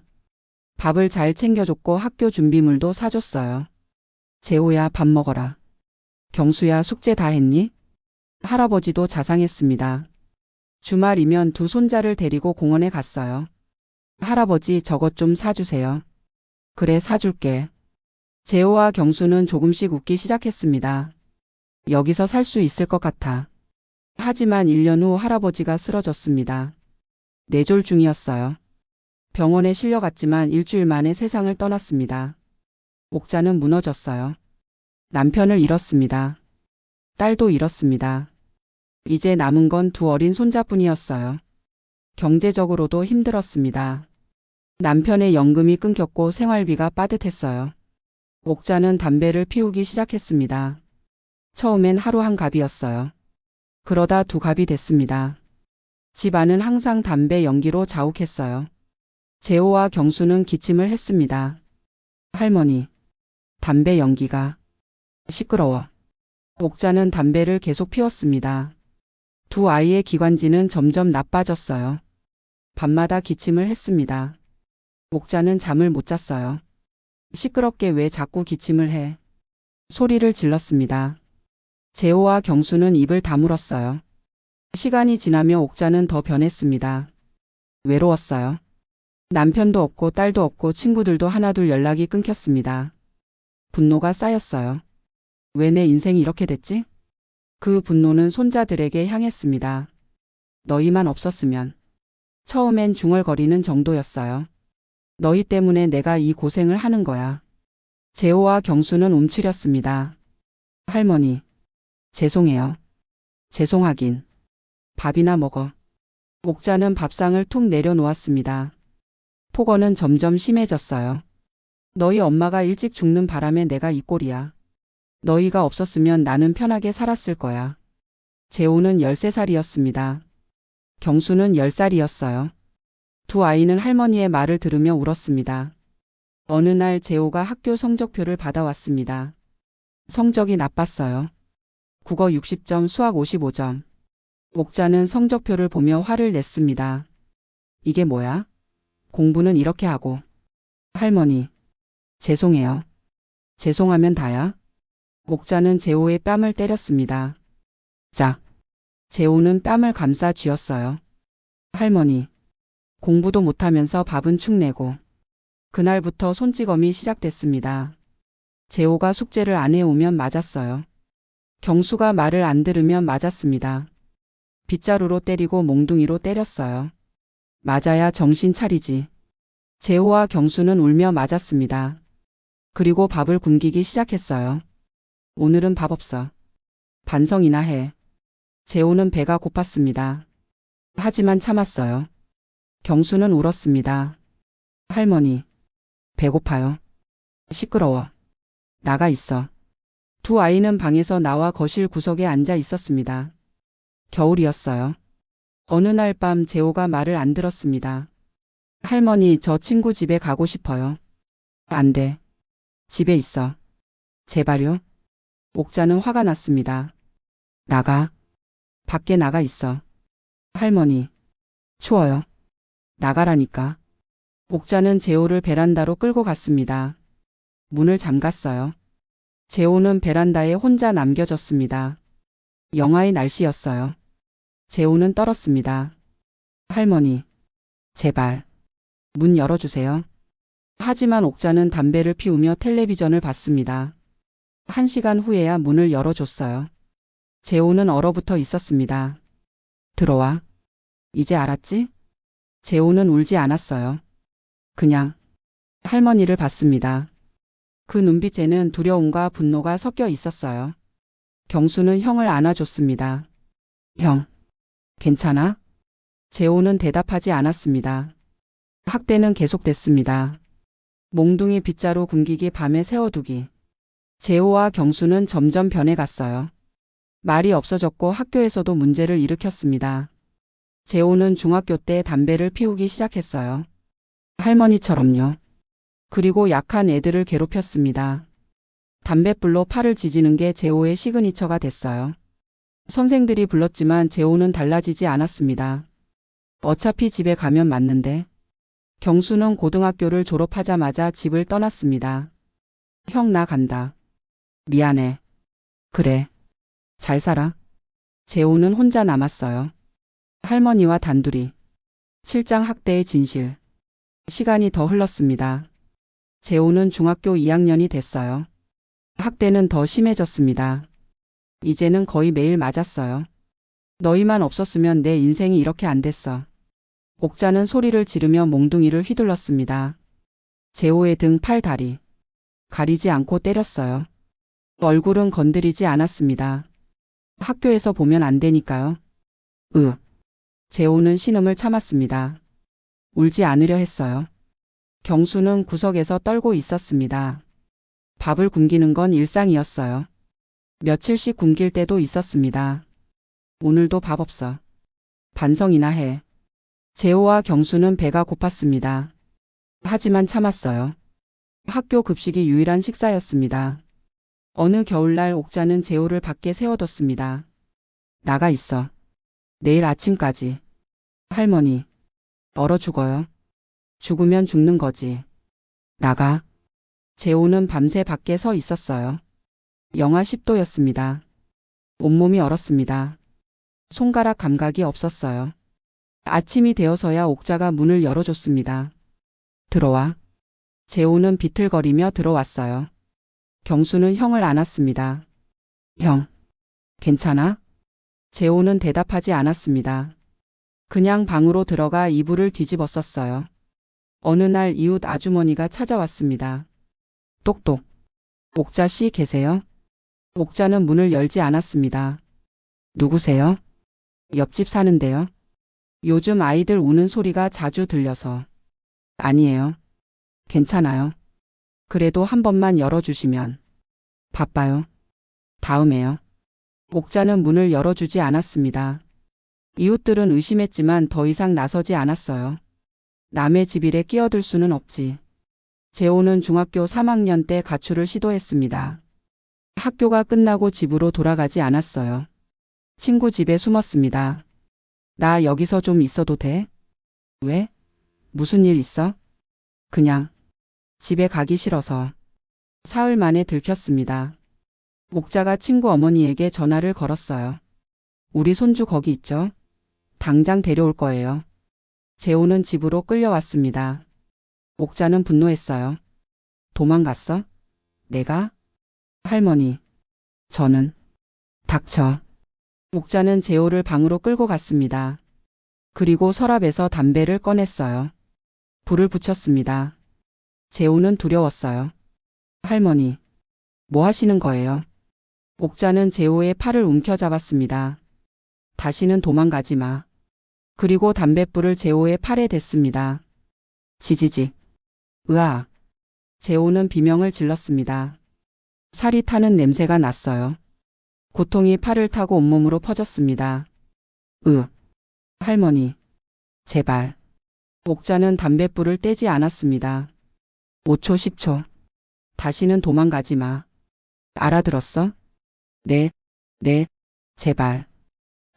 [SPEAKER 1] 밥을 잘 챙겨줬고 학교 준비물도 사줬어요. 재호야, 밥 먹어라. 경수야, 숙제 다 했니? 할아버지도 자상했습니다. 주말이면 두 손자를 데리고 공원에 갔어요. 할아버지, 저것 좀 사주세요. 그래, 사줄게. 재호와 경수는 조금씩 웃기 시작했습니다. 여기서 살 수 있을 것 같아. 하지만 1년 후 할아버지가 쓰러졌습니다. 뇌졸 중이었어요. 병원에 실려갔지만 일주일 만에 세상을 떠났습니다. 옥자는 무너졌어요. 남편을 잃었습니다. 딸도 잃었습니다. 이제 남은 건 두 어린 손자뿐이었어요. 경제적으로도 힘들었습니다. 남편의 연금이 끊겼고 생활비가 빠듯했어요. 옥자는 담배를 피우기 시작했습니다. 처음엔 하루 한 갑이었어요. 그러다 두 갑이 됐습니다. 집 안은 항상 담배 연기로 자욱했어요. 재호와 경수는 기침을 했습니다. 할머니, 담배 연기가. 시끄러워. 옥자는 담배를 계속 피웠습니다. 두 아이의 기관지는 점점 나빠졌어요. 밤마다 기침을 했습니다. 옥자는 잠을 못 잤어요. 시끄럽게 왜 자꾸 기침을 해? 소리를 질렀습니다. 재호와 경수는 입을 다물었어요. 시간이 지나며 옥자는 더 변했습니다. 외로웠어요. 남편도 없고 딸도 없고 친구들도 하나둘 연락이 끊겼습니다. 분노가 쌓였어요. 왜 내 인생이 이렇게 됐지? 그 분노는 손자들에게 향했습니다. 너희만 없었으면. 처음엔 중얼거리는 정도였어요. 너희 때문에 내가 이 고생을 하는 거야. 재호와 경수는 움츠렸습니다. 할머니, 죄송해요. 죄송하긴. 밥이나 먹어. 옥자는 밥상을 툭 내려놓았습니다. 폭언은 점점 심해졌어요. 너희 엄마가 일찍 죽는 바람에 내가 이 꼴이야. 너희가 없었으면 나는 편하게 살았을 거야. 재호는 13살이었습니다. 경수는 10살이었어요. 두 아이는 할머니의 말을 들으며 울었습니다. 어느 날 재호가 학교 성적표를 받아왔습니다. 성적이 나빴어요. 국어 60점, 수학 55점. 옥자는 성적표를 보며 화를 냈습니다. 이게 뭐야? 공부는 이렇게 하고. 할머니, 죄송해요. 죄송하면 다야? 옥자는 재호의 뺨을 때렸습니다. 짝. 재호는 뺨을 감싸 쥐었어요. 할머니, 공부도 못하면서 밥은 축 내고. 그날부터 손찌검이 시작됐습니다. 재호가 숙제를 안 해오면 맞았어요. 경수가 말을 안 들으면 맞았습니다. 빗자루로 때리고 몽둥이로 때렸어요. 맞아야 정신 차리지. 재호와 경수는 울며 맞았습니다. 그리고 밥을 굶기기 시작했어요. 오늘은 밥 없어. 반성이나 해. 재호는 배가 고팠습니다. 하지만 참았어요. 경수는 울었습니다. 할머니, 배고파요. 시끄러워. 나가 있어. 두 아이는 방에서 나와 거실 구석에 앉아 있었습니다. 겨울이었어요. 어느 날 밤 재호가 말을 안 들었습니다. 할머니, 저 친구 집에 가고 싶어요. 안 돼. 집에 있어. 제발요. 옥자는 화가 났습니다. 나가. 밖에 나가 있어. 할머니, 추워요. 나가라니까. 옥자는 재호를 베란다로 끌고 갔습니다. 문을 잠갔어요. 재호는 베란다에 혼자 남겨졌습니다. 영하의 날씨였어요. 재호는 떨었습니다. 할머니, 제발. 문 열어주세요. 하지만 옥자는 담배를 피우며 텔레비전을 봤습니다. 1시간 후에야 문을 열어줬어요. 재호는 얼어붙어 있었습니다. 들어와. 이제 알았지? 재호는 울지 않았어요. 그냥 할머니를 봤습니다. 그 눈빛에는 두려움과 분노가 섞여 있었어요. 경수는 형을 안아줬습니다. 형, 괜찮아? 재호는 대답하지 않았습니다. 학대는 계속됐습니다. 몽둥이 빗자루 굶기기, 밤에 세워두기. 재호와 경수는 점점 변해갔어요. 말이 없어졌고 학교에서도 문제를 일으켰습니다. 재호는 중학교 때 담배를 피우기 시작했어요. 할머니처럼요. 그리고 약한 애들을 괴롭혔습니다. 담뱃불로 팔을 지지는 게 재호의 시그니처가 됐어요. 선생들이 불렀지만 재호는 달라지지 않았습니다. 어차피 집에 가면 맞는데. 경수는 고등학교를 졸업하자마자 집을 떠났습니다. 형, 나 간다. 미안해. 그래. 잘 살아. 재호는 혼자 남았어요. 할머니와 단둘이. 실장 학대의 진실. 시간이 더 흘렀습니다. 재호는 중학교 2학년이 됐어요. 학대는 더 심해졌습니다. 이제는 거의 매일 맞았어요. 너희만 없었으면 내 인생이 이렇게 안 됐어. 옥자는 소리를 지르며 몽둥이를 휘둘렀습니다. 재호의 등, 팔, 다리. 가리지 않고 때렸어요. 얼굴은 건드리지 않았습니다. 학교에서 보면 안 되니까요. 재호는 신음을 참았습니다. 울지 않으려 했어요. 경수는 구석에서 떨고 있었습니다. 밥을 굶기는 건 일상이었어요. 며칠씩 굶길 때도 있었습니다. 오늘도 밥 없어. 반성이나 해. 재호와 경수는 배가 고팠습니다. 하지만 참았어요. 학교 급식이 유일한 식사였습니다. 어느 겨울날 옥자는 재호를 밖에 세워뒀습니다. 나가 있어. 내일 아침까지. 할머니, 얼어 죽어요. 죽으면 죽는 거지. 나가. 재호는 밤새 밖에 서 있었어요. 영하 10도였습니다. 온몸이 얼었습니다. 손가락 감각이 없었어요. 아침이 되어서야 옥자가 문을 열어줬습니다. 들어와. 재호는 비틀거리며 들어왔어요. 경수는 형을 안았습니다. 형, 괜찮아? 재호는 대답하지 않았습니다. 그냥 방으로 들어가 이불을 뒤집어 썼어요. 어느 날 이웃 아주머니가 찾아왔습니다. 똑똑. 옥자 씨 계세요? 옥자는 문을 열지 않았습니다. 누구세요? 옆집 사는데요. 요즘 아이들 우는 소리가 자주 들려서. 아니에요. 괜찮아요. 그래도 한 번만 열어주시면. 바빠요. 다음에요. 옥자는 문을 열어주지 않았습니다. 이웃들은 의심했지만 더 이상 나서지 않았어요. 남의 집 일에 끼어들 수는 없지. 재호는 중학교 3학년 때 가출을 시도했습니다. 학교가 끝나고 집으로 돌아가지 않았어요. 친구 집에 숨었습니다. 나 여기서 좀 있어도 돼? 왜? 무슨 일 있어? 그냥 집에 가기 싫어서. 사흘 만에 들켰습니다. 옥자가 친구 어머니에게 전화를 걸었어요. 우리 손주 거기 있죠? 당장 데려올 거예요. 재호는 집으로 끌려왔습니다. 옥자는 분노했어요. 도망갔어? 내가? 할머니. 저는. 닥쳐. 옥자는 재호를 방으로 끌고 갔습니다. 그리고 서랍에서 담배를 꺼냈어요. 불을 붙였습니다. 재호는 두려웠어요. 할머니. 뭐 하시는 거예요? 옥자는 재호의 팔을 움켜잡았습니다. 다시는 도망가지 마. 그리고 담뱃불을 재호의 팔에 댔습니다. 지지직. 으아. 재호는 비명을 질렀습니다. 살이 타는 냄새가 났어요. 고통이 팔을 타고 온몸으로 퍼졌습니다. 할머니. 제발. 옥자는 담뱃불을 떼지 않았습니다. 5초 10초. 다시는 도망가지 마. 알아들었어? 네. 제발.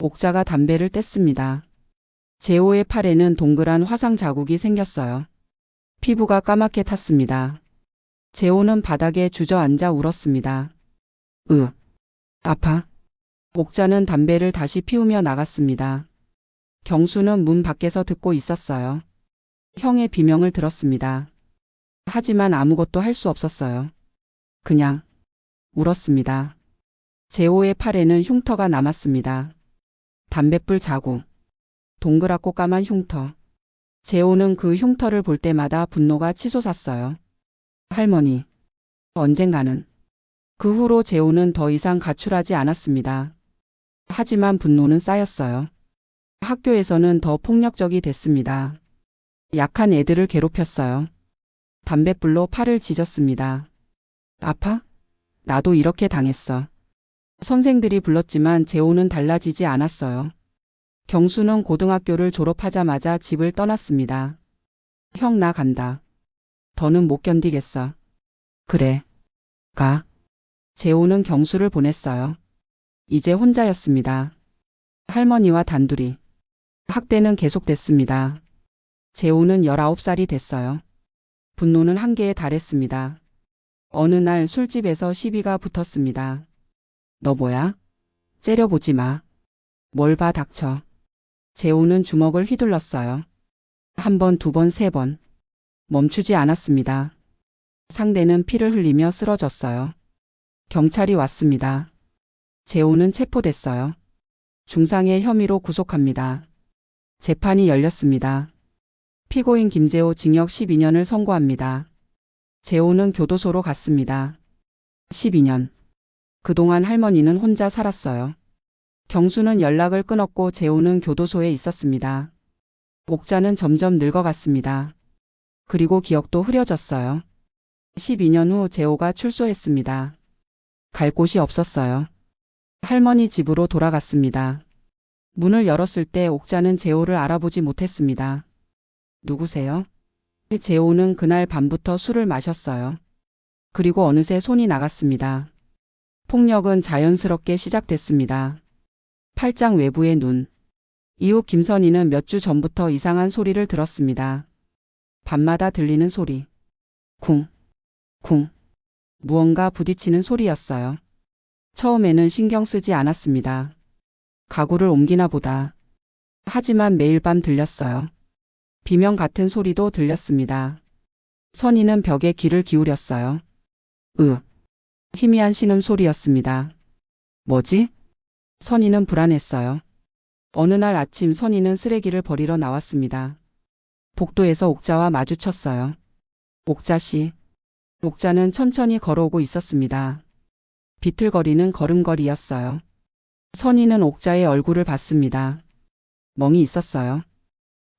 [SPEAKER 1] 옥자가 담배를 뗐습니다. 재호의 팔에는 동그란 화상 자국이 생겼어요. 피부가 까맣게 탔습니다. 재호는 바닥에 주저앉아 울었습니다. 아파. 옥자는 담배를 다시 피우며 나갔습니다. 경수는 문 밖에서 듣고 있었어요. 형의 비명을 들었습니다. 하지만 아무것도 할 수 없었어요. 그냥 울었습니다. 재호의 팔에는 흉터가 남았습니다. 담뱃불 자국. 동그랗고 까만 흉터. 재호는 그 흉터를 볼 때마다 분노가 치솟았어요. 할머니. 언젠가는. 그 후로 재호는 더 이상 가출하지 않았습니다. 하지만 분노는 쌓였어요. 학교에서는 더 폭력적이 됐습니다. 약한 애들을 괴롭혔어요. 담뱃불로 팔을 찢었습니다. 아파? 나도 이렇게 당했어. 선생들이 불렀지만 재호는 달라지지 않았어요. 경수는 고등학교를 졸업하자마자 집을 떠났습니다. 형, 나 간다. 더는 못 견디겠어. 그래. 가. 재호는 경수를 보냈어요. 이제 혼자였습니다. 할머니와 단둘이. 학대는 계속됐습니다. 재호는 19살이 됐어요. 분노는 한계에 달했습니다. 어느 날 술집에서 시비가 붙었습니다. 너 뭐야? 째려보지 마. 뭘 봐, 닥쳐. 재호는 주먹을 휘둘렀어요. 한 번, 두 번, 세 번. 멈추지 않았습니다. 상대는 피를 흘리며 쓰러졌어요. 경찰이 왔습니다. 재호는 체포됐어요. 중상의 혐의로 구속합니다. 재판이 열렸습니다. 피고인 김재호 징역 12년을 선고합니다. 재호는 교도소로 갔습니다. 12년. 그동안 할머니는 혼자 살았어요. 경수는 연락을 끊었고 재호는 교도소에 있었습니다. 옥자는 점점 늙어갔습니다. 그리고 기억도 흐려졌어요. 12년 후 재호가 출소했습니다. 갈 곳이 없었어요. 할머니 집으로 돌아갔습니다. 문을 열었을 때 옥자는 재호를 알아보지 못했습니다. 누구세요? 재호는 그날 밤부터 술을 마셨어요. 그리고 어느새 손이 나갔습니다. 폭력은 자연스럽게 시작됐습니다. 팔짱 외부의 눈. 이후 김선희는 몇 주 전부터 이상한 소리를 들었습니다. 밤마다 들리는 소리. 쿵, 쿵. 무언가 부딪히는 소리였어요. 처음에는 신경 쓰지 않았습니다. 가구를 옮기나 보다. 하지만 매일 밤 들렸어요. 비명 같은 소리도 들렸습니다. 선희는 벽에 귀를 기울였어요. 희미한 신음소리였습니다. 뭐지? 선희는 불안했어요. 어느 날 아침 선희는 쓰레기를 버리러 나왔습니다. 복도에서 옥자와 마주쳤어요. 옥자씨. 옥자는 천천히 걸어오고 있었습니다. 비틀거리는 걸음걸이였어요. 선희는 옥자의 얼굴을 봤습니다. 멍이 있었어요.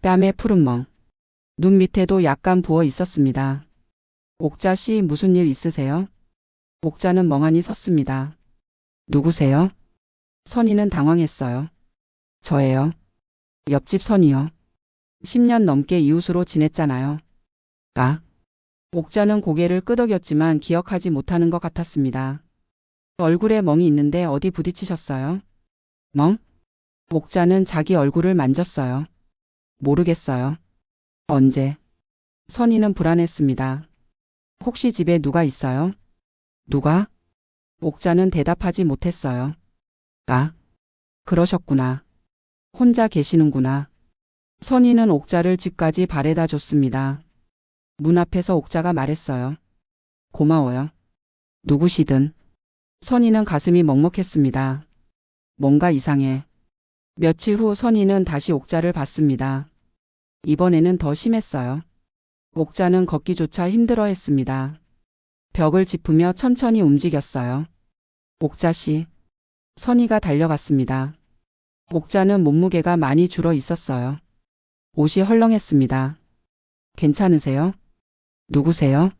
[SPEAKER 1] 뺨에 푸른 멍. 눈 밑에도 약간 부어 있었습니다. 옥자씨 무슨 일 있으세요? 옥자는 멍하니 섰습니다. 누구세요? 선희는 당황했어요. 저예요. 옆집 선이요. 10년 넘게 이웃으로 지냈잖아요. 아? 옥자는 고개를 끄덕였지만 기억하지 못하는 것 같았습니다. 얼굴에 멍이 있는데 어디 부딪히셨어요? 멍? 옥자는 자기 얼굴을 만졌어요. 모르겠어요. 언제? 선희는 불안했습니다. 혹시 집에 누가 있어요? 누가? 옥자는 대답하지 못했어요. 아, 그러셨구나. 혼자 계시는구나. 선희는 옥자를 집까지 바래다 줬습니다. 문 앞에서 옥자가 말했어요. 고마워요. 누구시든. 선희는 가슴이 먹먹했습니다. 뭔가 이상해. 며칠 후 선희는 다시 옥자를 봤습니다. 이번에는 더 심했어요. 옥자는 걷기조차 힘들어했습니다. 벽을 짚으며 천천히 움직였어요. 옥자씨. 선희가 달려갔습니다. 옥자는 몸무게가 많이 줄어 있었어요. 옷이 헐렁했습니다. 괜찮으세요? 누구세요?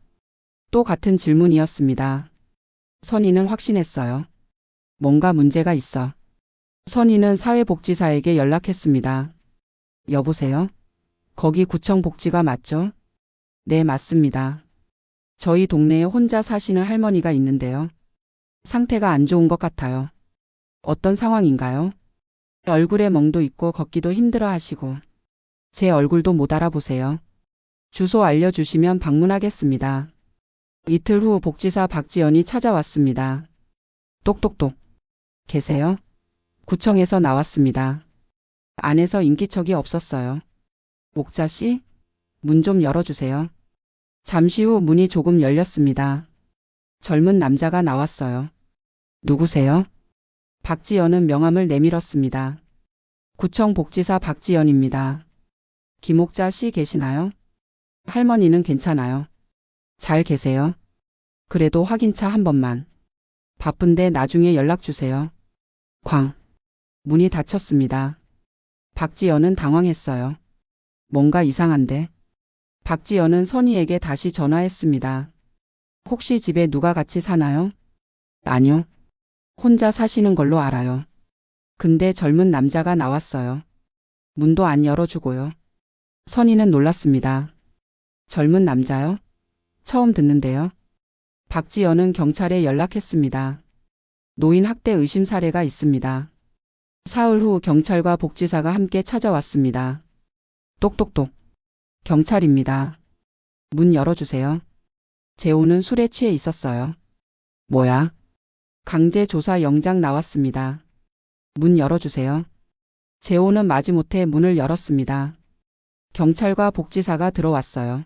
[SPEAKER 1] 또 같은 질문이었습니다. 선희는 확신했어요. 뭔가 문제가 있어. 선희는 사회복지사에게 연락했습니다. 여보세요? 거기 구청 복지과 맞죠? 네, 맞습니다. 저희 동네에 혼자 사시는 할머니가 있는데요. 상태가 안 좋은 것 같아요. 어떤 상황인가요? 얼굴에 멍도 있고 걷기도 힘들어 하시고. 제 얼굴도 못 알아보세요. 주소 알려주시면 방문하겠습니다. 이틀 후 복지사 박지연이 찾아왔습니다. 똑똑똑. 계세요? 구청에서 나왔습니다. 안에서 인기척이 없었어요. 옥자씨? 문 좀 열어주세요. 잠시 후 문이 조금 열렸습니다. 젊은 남자가 나왔어요. 누구세요? 박지연은 명함을 내밀었습니다. 구청 복지사 박지연입니다. 김옥자 씨 계시나요? 할머니는 괜찮아요. 잘 계세요? 그래도 확인차 한 번만. 바쁜데 나중에 연락 주세요. 쾅. 문이 닫혔습니다. 박지연은 당황했어요. 뭔가 이상한데. 박지연은 선희에게 다시 전화했습니다. 혹시 집에 누가 같이 사나요? 아니요. 혼자 사시는 걸로 알아요. 근데 젊은 남자가 나왔어요. 문도 안 열어주고요. 선희는 놀랐습니다. 젊은 남자요? 처음 듣는데요. 박지연은 경찰에 연락했습니다. 노인 학대 의심 사례가 있습니다. 사흘 후 경찰과 복지사가 함께 찾아왔습니다. 똑똑똑. 경찰입니다. 문 열어주세요. 재호는 술에 취해 있었어요. 뭐야? 강제조사 영장 나왔습니다. 문 열어주세요. 재호는 마지못해 문을 열었습니다. 경찰과 복지사가 들어왔어요.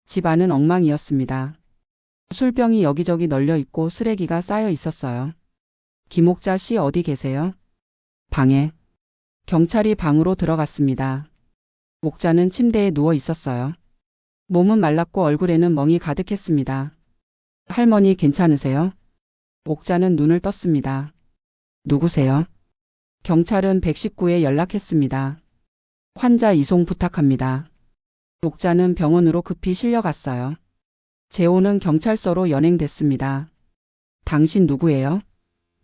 [SPEAKER 1] 집 안은 엉망이었습니다. 술병이 여기저기 널려 있고 쓰레기가 쌓여 있었어요. 김옥자 씨 어디 계세요? 방에. 경찰이 방으로 들어갔습니다. 옥자는 침대에 누워 있었어요. 몸은 말랐고 얼굴에는 멍이 가득했습니다. 할머니 괜찮으세요? 옥자는 눈을 떴습니다. 누구세요? 경찰은 119에 연락했습니다. 환자 이송 부탁합니다. 옥자는 병원으로 급히 실려갔어요. 재호는 경찰서로 연행됐습니다. 당신 누구예요?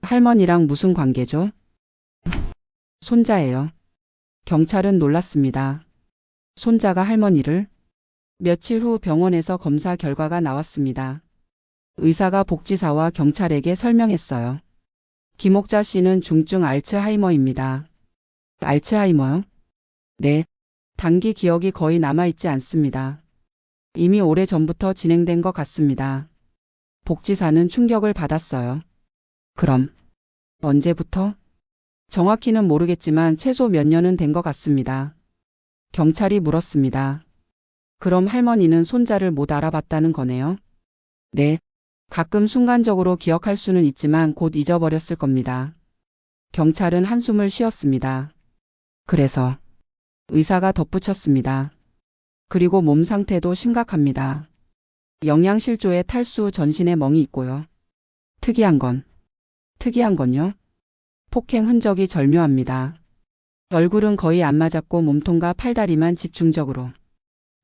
[SPEAKER 1] 할머니랑 무슨 관계죠? 손자예요. 경찰은 놀랐습니다. 손자가 할머니를? 며칠 후 병원에서 검사 결과가 나왔습니다. 의사가 복지사와 경찰에게 설명했어요. 김옥자 씨는 중증 알츠하이머입니다. 알츠하이머요? 네. 단기 기억이 거의 남아있지 않습니다. 이미 오래전부터 진행된 것 같습니다. 복지사는 충격을 받았어요. 그럼 언제부터? 정확히는 모르겠지만 최소 몇 년은 된 것 같습니다. 경찰이 물었습니다. 그럼 할머니는 손자를 못 알아봤다는 거네요? 네. 가끔 순간적으로 기억할 수는 있지만 곧 잊어버렸을 겁니다. 경찰은 한숨을 쉬었습니다. 그래서 의사가 덧붙였습니다. 그리고 몸 상태도 심각합니다. 영양실조에 탈수, 전신에 멍이 있고요. 특이한 건요? 폭행 흔적이 절묘합니다. 얼굴은 거의 안 맞았고 몸통과 팔다리만 집중적으로.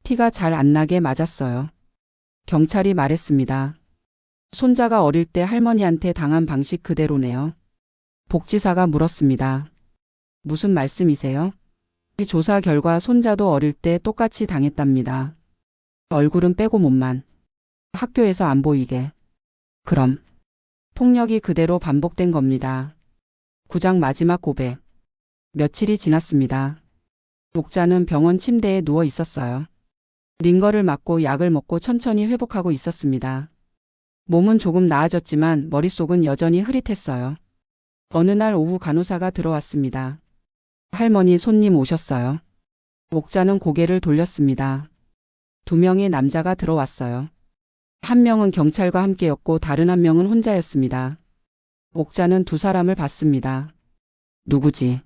[SPEAKER 1] 티가 잘 안 나게 맞았어요. 경찰이 말했습니다. 손자가 어릴 때 할머니한테 당한 방식 그대로네요. 복지사가 물었습니다. 무슨 말씀이세요? 조사 결과 손자도 어릴 때 똑같이 당했답니다. 얼굴은 빼고 몸만. 학교에서 안 보이게. 그럼 폭력이 그대로 반복된 겁니다. 9장 마지막 고백. 며칠이 지났습니다. 옥자는 병원 침대에 누워 있었어요. 링거를 맞고 약을 먹고 천천히 회복하고 있었습니다. 몸은 조금 나아졌지만 머릿속은 여전히 흐릿했어요. 어느 날 오후 간호사가 들어왔습니다. 할머니, 손님 오셨어요. 옥자는 고개를 돌렸습니다. 2명의 남자가 들어왔어요. 한 명은 경찰과 함께였고 다른 한 명은 혼자였습니다. 옥자는 2 사람을 봤습니다. 누구지?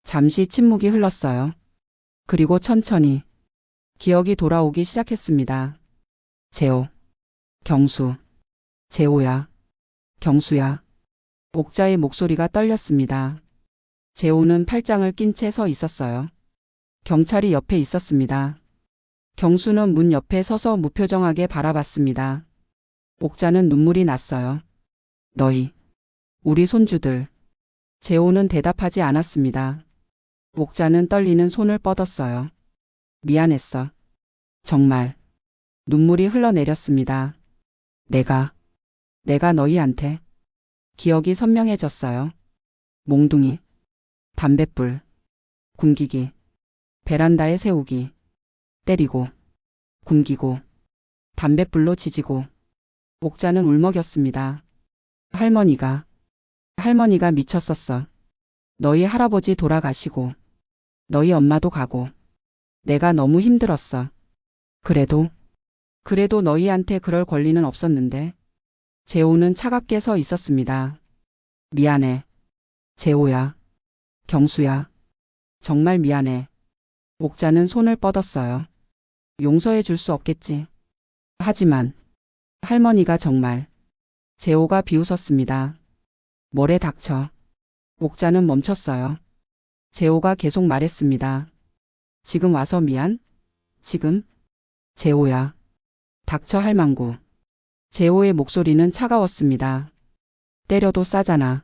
[SPEAKER 1] 잠시 침묵이 흘렀어요. 그리고 천천히 기억이 돌아오기 시작했습니다. 재호, 경수, 재호야, 경수야. 옥자의 목소리가 떨렸습니다. 재호는 팔짱을 낀 채 서 있었어요. 경찰이 옆에 있었습니다. 경수는 문 옆에 서서 무표정하게 바라봤습니다. 옥자는 눈물이 났어요. 너희, 우리 손주들. 재호는 대답하지 않았습니다. 옥자는 떨리는 손을 뻗었어요. 미안했어. 정말. 눈물이 흘러내렸습니다. 내가 너희한테. 기억이 선명해졌어요. 몽둥이, 담뱃불, 굶기기, 베란다에 세우기, 때리고, 굶기고, 담뱃불로 지지고. 옥자는 울먹였습니다. 할머니가 미쳤었어. 너희 할아버지 돌아가시고, 너희 엄마도 가고, 내가 너무 힘들었어. 그래도 너희한테 그럴 권리는 없었는데. 재호는 차갑게 서 있었습니다. 미안해. 재호야. 경수야. 정말 미안해. 옥자는 손을 뻗었어요. 용서해 줄 수 없겠지. 하지만 할머니가 정말. 재호가 비웃었습니다. 뭐래 닥쳐. 옥자는 멈췄어요. 재호가 계속 말했습니다. 지금 와서 미안? 지금? 재호야. 닥쳐 할망구. 재호의 목소리는 차가웠습니다. 때려도 싸잖아.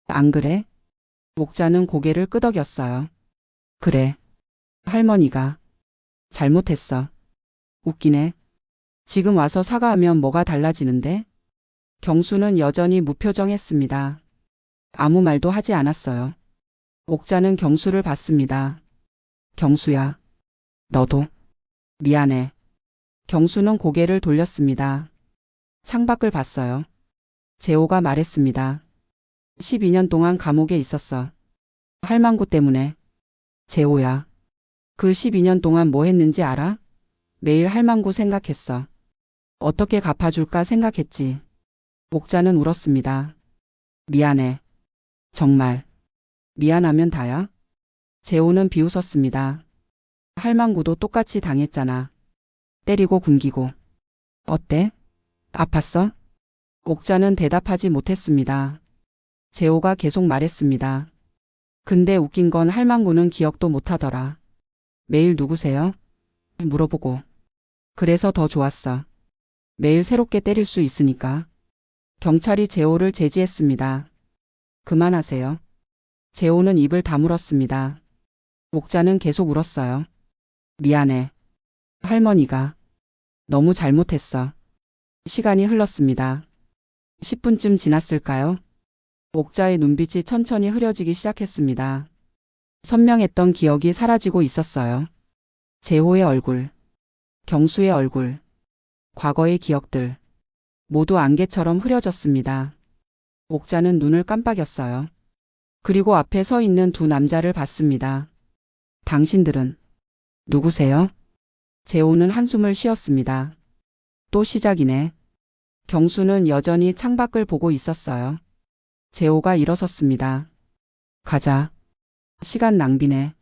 [SPEAKER 1] 안 그래? 옥자는 고개를 끄덕였어요. 그래. 할머니가 잘못했어. 웃기네. 지금 와서 사과하면 뭐가 달라지는데? 경수는 여전히 무표정했습니다. 아무 말도 하지 않았어요. 옥자는 경수를 봤습니다. 경수야. 너도. 미안해. 경수는 고개를 돌렸습니다. 창밖을 봤어요. 재호가 말했습니다. 12년 동안 감옥에 있었어. 할망구 때문에. 재호야. 그 12년 동안 뭐 했는지 알아? 매일 할망구 생각했어. 어떻게 갚아줄까 생각했지. 옥자는 울었습니다. 미안해. 정말. 미안하면 다야? 재호는 비웃었습니다. 할망구도 똑같이 당했잖아. 때리고 굶기고. 어때? 아팠어? 옥자는 대답하지 못했습니다. 재호가 계속 말했습니다. 근데 웃긴 건 할망구는 기억도 못하더라. 매일 누구세요? 물어보고. 그래서 더 좋았어. 매일 새롭게 때릴 수 있으니까. 경찰이 재호를 제지했습니다. 그만하세요. 재호는 입을 다물었습니다. 옥자는 계속 울었어요. 미안해. 할머니가 너무 잘못했어. 시간이 흘렀습니다. 10분쯤 지났을까요? 옥자의 눈빛이 천천히 흐려지기 시작했습니다. 선명했던 기억이 사라지고 있었어요. 재호의 얼굴, 경수의 얼굴, 과거의 기억들, 모두 안개처럼 흐려졌습니다. 옥자는 눈을 깜빡였어요. 그리고 앞에 서 있는 두 남자를 봤습니다. 당신들은 누구세요? 재호는 한숨을 쉬었습니다. 또 시작이네. 경수는 여전히 창밖을 보고 있었어요. 재호가 일어섰습니다. 가자. 시간 낭비네.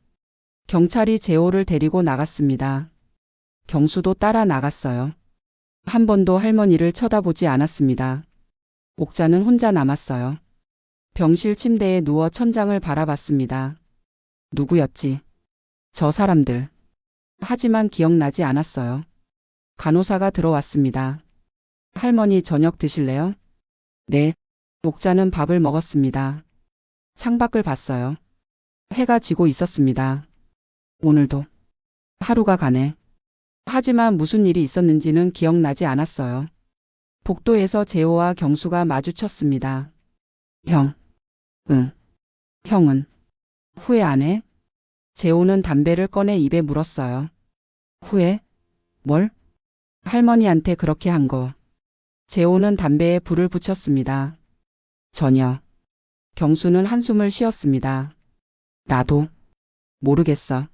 [SPEAKER 1] 경찰이 재호를 데리고 나갔습니다. 경수도 따라 나갔어요. 한 번도 할머니를 쳐다보지 않았습니다. 옥자는 혼자 남았어요. 병실 침대에 누워 천장을 바라봤습니다. 누구였지? 저 사람들. 하지만 기억나지 않았어요. 간호사가 들어왔습니다. 할머니 저녁 드실래요? 네. 옥자는 밥을 먹었습니다. 창밖을 봤어요. 해가 지고 있었습니다. 오늘도 하루가 가네. 하지만 무슨 일이 있었는지는 기억나지 않았어요. 복도에서 재호와 경수가 마주쳤습니다. 형. 응. 형은 후회 안 해? 재호는 담배를 꺼내 입에 물었어요. 후회? 뭘? 할머니한테 그렇게 한 거. 재호는 담배에 불을 붙였습니다. 전혀. 경수는 한숨을 쉬었습니다. 나도 모르겠어.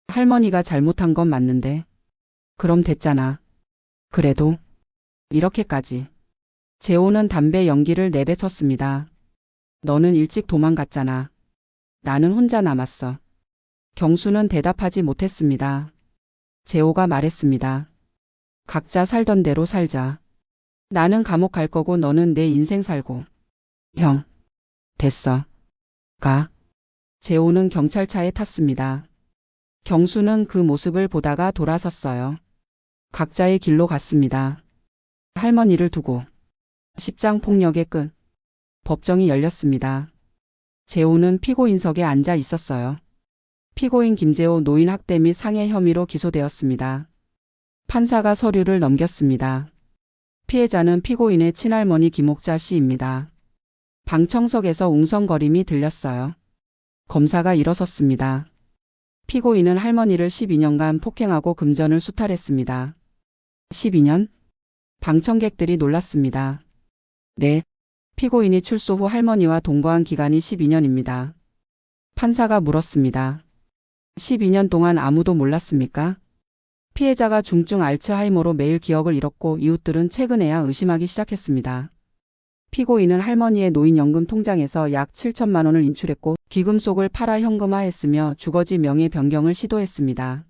[SPEAKER 1] 할머니가 잘못한 건 맞는데. 그럼 됐잖아. 그래도 이렇게까지. 재호는 담배 연기를 내뱉었습니다. 너는 일찍 도망갔잖아. 나는 혼자 남았어. 경수는 대답하지 못했습니다. 재호가 말했습니다. 각자 살던 대로 살자. 나는 감옥 갈 거고 너는 내 인생 살고. 형. 됐어. 가. 재호는 경찰차에 탔습니다. 경수는 그 모습을 보다가 돌아섰어요. 각자의 길로 갔습니다. 할머니를 두고. 십장 폭력의 끝. 법정이 열렸습니다. 재호는 피고인석에 앉아 있었어요. 피고인 김재호 노인 학대 및 상해 혐의로 기소되었습니다. 판사가 서류를 넘겼습니다. 피해자는 피고인의 친할머니 김옥자 씨입니다. 방청석에서 웅성거림이 들렸어요. 검사가 일어섰습니다. 피고인은 할머니를 12년간 폭행하고 금전을 수탈했습니다. 12년? 방청객들이 놀랐습니다. 네. 피고인이 출소 후 할머니와 동거한 기간이 12년입니다. 판사가 물었습니다. 12년 동안 아무도 몰랐습니까? 피해자가 중증 알츠하이머로 매일 기억을 잃었고 이웃들은 최근에야 의심하기 시작했습니다. 피고인은 할머니의 노인연금 통장에서 약 7천만 원을 인출했고 기금 속을 팔아 현금화했으며 주거지 명의 변경을 시도했습니다.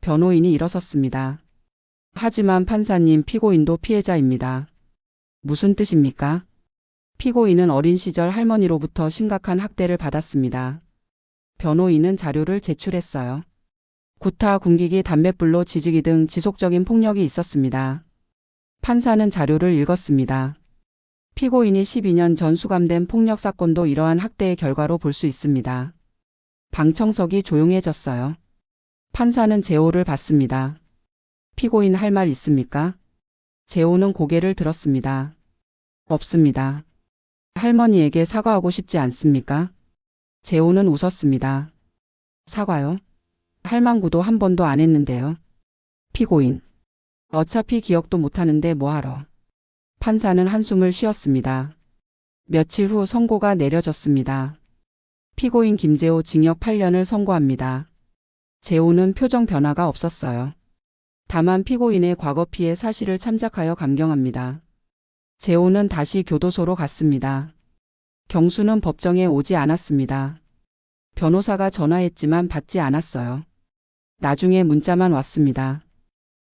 [SPEAKER 1] 변호인이 일어섰습니다. 하지만 판사님, 피고인도 피해자입니다. 무슨 뜻입니까? 피고인은 어린 시절 할머니로부터 심각한 학대를 받았습니다. 변호인은 자료를 제출했어요. 구타, 굶기기, 담뱃불로 지지기 등 지속적인 폭력이 있었습니다. 판사는 자료를 읽었습니다. 피고인이 12년 전 수감된 폭력 사건도 이러한 학대의 결과로 볼 수 있습니다. 방청석이 조용해졌어요. 판사는 재호를 봤습니다. 피고인 할 말 있습니까? 재호는 고개를 들었습니다. 없습니다. 할머니에게 사과하고 싶지 않습니까? 재호는 웃었습니다. 사과요? 할망구도 한 번도 안 했는데요. 피고인. 어차피 기억도 못하는데 뭐하러. 판사는 한숨을 쉬었습니다. 며칠 후 선고가 내려졌습니다. 피고인 김재호 징역 8년을 선고합니다. 재호는 표정 변화가 없었어요. 다만 피고인의 과거 피해 사실을 참작하여 감경합니다. 재호는 다시 교도소로 갔습니다. 경수는 법정에 오지 않았습니다. 변호사가 전화했지만 받지 않았어요. 나중에 문자만 왔습니다.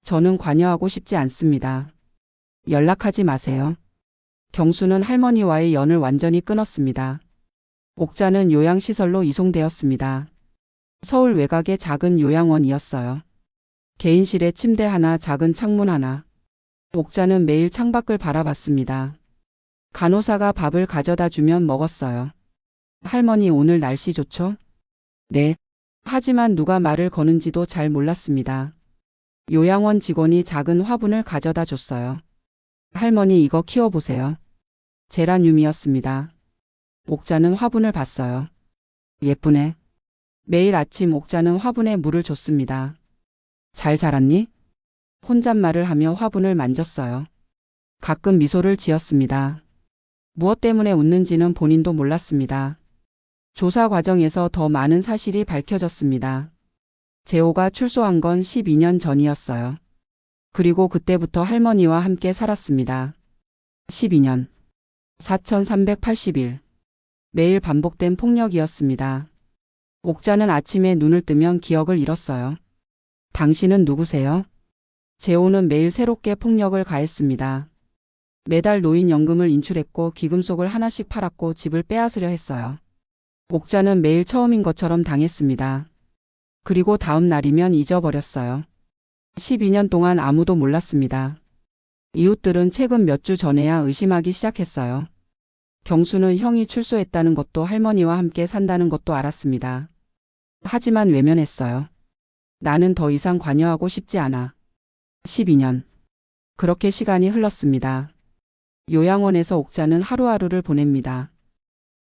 [SPEAKER 1] 저는 관여하고 싶지 않습니다. 연락하지 마세요. 경수는 할머니와의 연을 완전히 끊었습니다. 옥자는 요양시설로 이송되었습니다. 서울 외곽의 작은 요양원이었어요. 개인실에 침대 하나, 작은 창문 하나. 옥자는 매일 창밖을 바라봤습니다. 간호사가 밥을 가져다 주면 먹었어요. 할머니, 오늘 날씨 좋죠? 네. 하지만 누가 말을 거는지도 잘 몰랐습니다. 요양원 직원이 작은 화분을 가져다 줬어요. 할머니 이거 키워보세요. 제라늄이었습니다. 옥자는 화분을 봤어요. 예쁘네. 매일 아침 옥자는 화분에 물을 줬습니다. 잘 자랐니? 혼잣말을 하며 화분을 만졌어요. 가끔 미소를 지었습니다. 무엇 때문에 웃는지는 본인도 몰랐습니다. 조사 과정에서 더 많은 사실이 밝혀졌습니다. 재호가 출소한 건 12년 전이었어요. 그리고 그때부터 할머니와 함께 살았습니다. 12년. 4380일. 매일 반복된 폭력이었습니다. 옥자는 아침에 눈을 뜨면 기억을 잃었어요. 당신은 누구세요? 재호는 매일 새롭게 폭력을 가했습니다. 매달 노인연금을 인출했고 기금속을 하나씩 팔았고 집을 빼앗으려 했어요. 옥자는 매일 처음인 것처럼 당했습니다. 그리고 다음 날이면 잊어버렸어요. 12년 동안 아무도 몰랐습니다. 이웃들은 최근 몇 주 전에야 의심하기 시작했어요. 경수는 형이 출소했다는 것도 할머니와 함께 산다는 것도 알았습니다. 하지만 외면했어요. 나는 더 이상 관여하고 싶지 않아. 12년. 그렇게 시간이 흘렀습니다. 요양원에서 옥자는 하루하루를 보냅니다.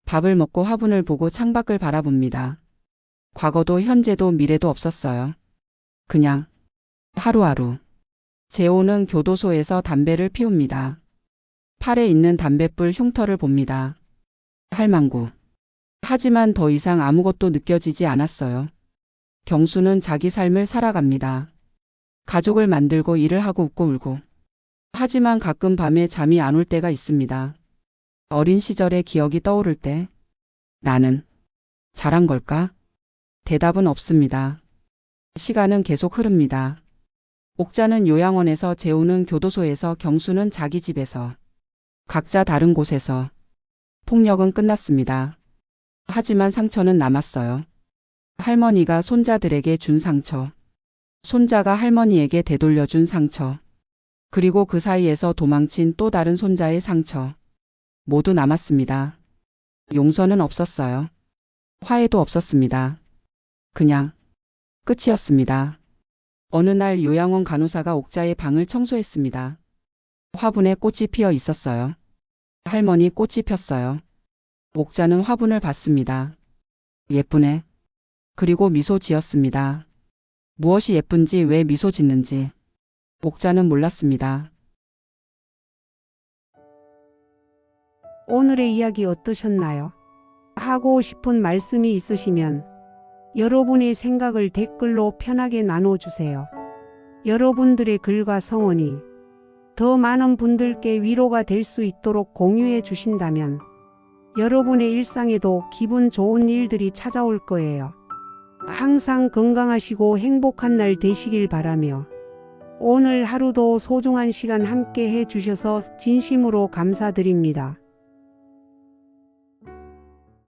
[SPEAKER 1] 밥을 먹고 화분을 보고 창밖을 바라봅니다. 과거도 현재도 미래도 없었어요. 그냥 하루하루. 재호는 교도소에서 담배를 피웁니다. 팔에 있는 담뱃불 흉터를 봅니다. 할망구. 하지만 더 이상 아무것도 느껴지지 않았어요. 경수는 자기 삶을 살아갑니다. 가족을 만들고 일을 하고 웃고 울고. 하지만 가끔 밤에 잠이 안 올 때가 있습니다. 어린 시절의 기억이 떠오를 때 나는 잘한 걸까? 대답은 없습니다. 시간은 계속 흐릅니다. 옥자는 요양원에서, 재호는 교도소에서, 경수는 자기 집에서. 각자 다른 곳에서. 폭력은 끝났습니다. 하지만 상처는 남았어요. 할머니가 손자들에게 준 상처. 손자가 할머니에게 되돌려준 상처. 그리고 그 사이에서 도망친 또 다른 손자의 상처. 모두 남았습니다. 용서는 없었어요. 화해도 없었습니다. 그냥 끝이었습니다. 어느 날 요양원 간호사가 옥자의 방을 청소했습니다. 화분에 꽃이 피어 있었어요. 할머니 꽃이 폈어요. 옥자는 화분을 봤습니다. 예쁘네. 그리고 미소 지었습니다. 무엇이 예쁜지, 왜 미소 짓는지 옥자는 몰랐습니다.
[SPEAKER 2] 오늘의 이야기 어떠셨나요? 하고 싶은 말씀이 있으시면 여러분의 생각을 댓글로 편하게 나눠주세요. 여러분들의 글과 성원이 더 많은 분들께 위로가 될 수 있도록 공유해 주신다면 여러분의 일상에도 기분 좋은 일들이 찾아올 거예요. 항상 건강하시고 행복한 날 되시길 바라며 오늘 하루도 소중한 시간 함께 해 주셔서 진심으로 감사드립니다.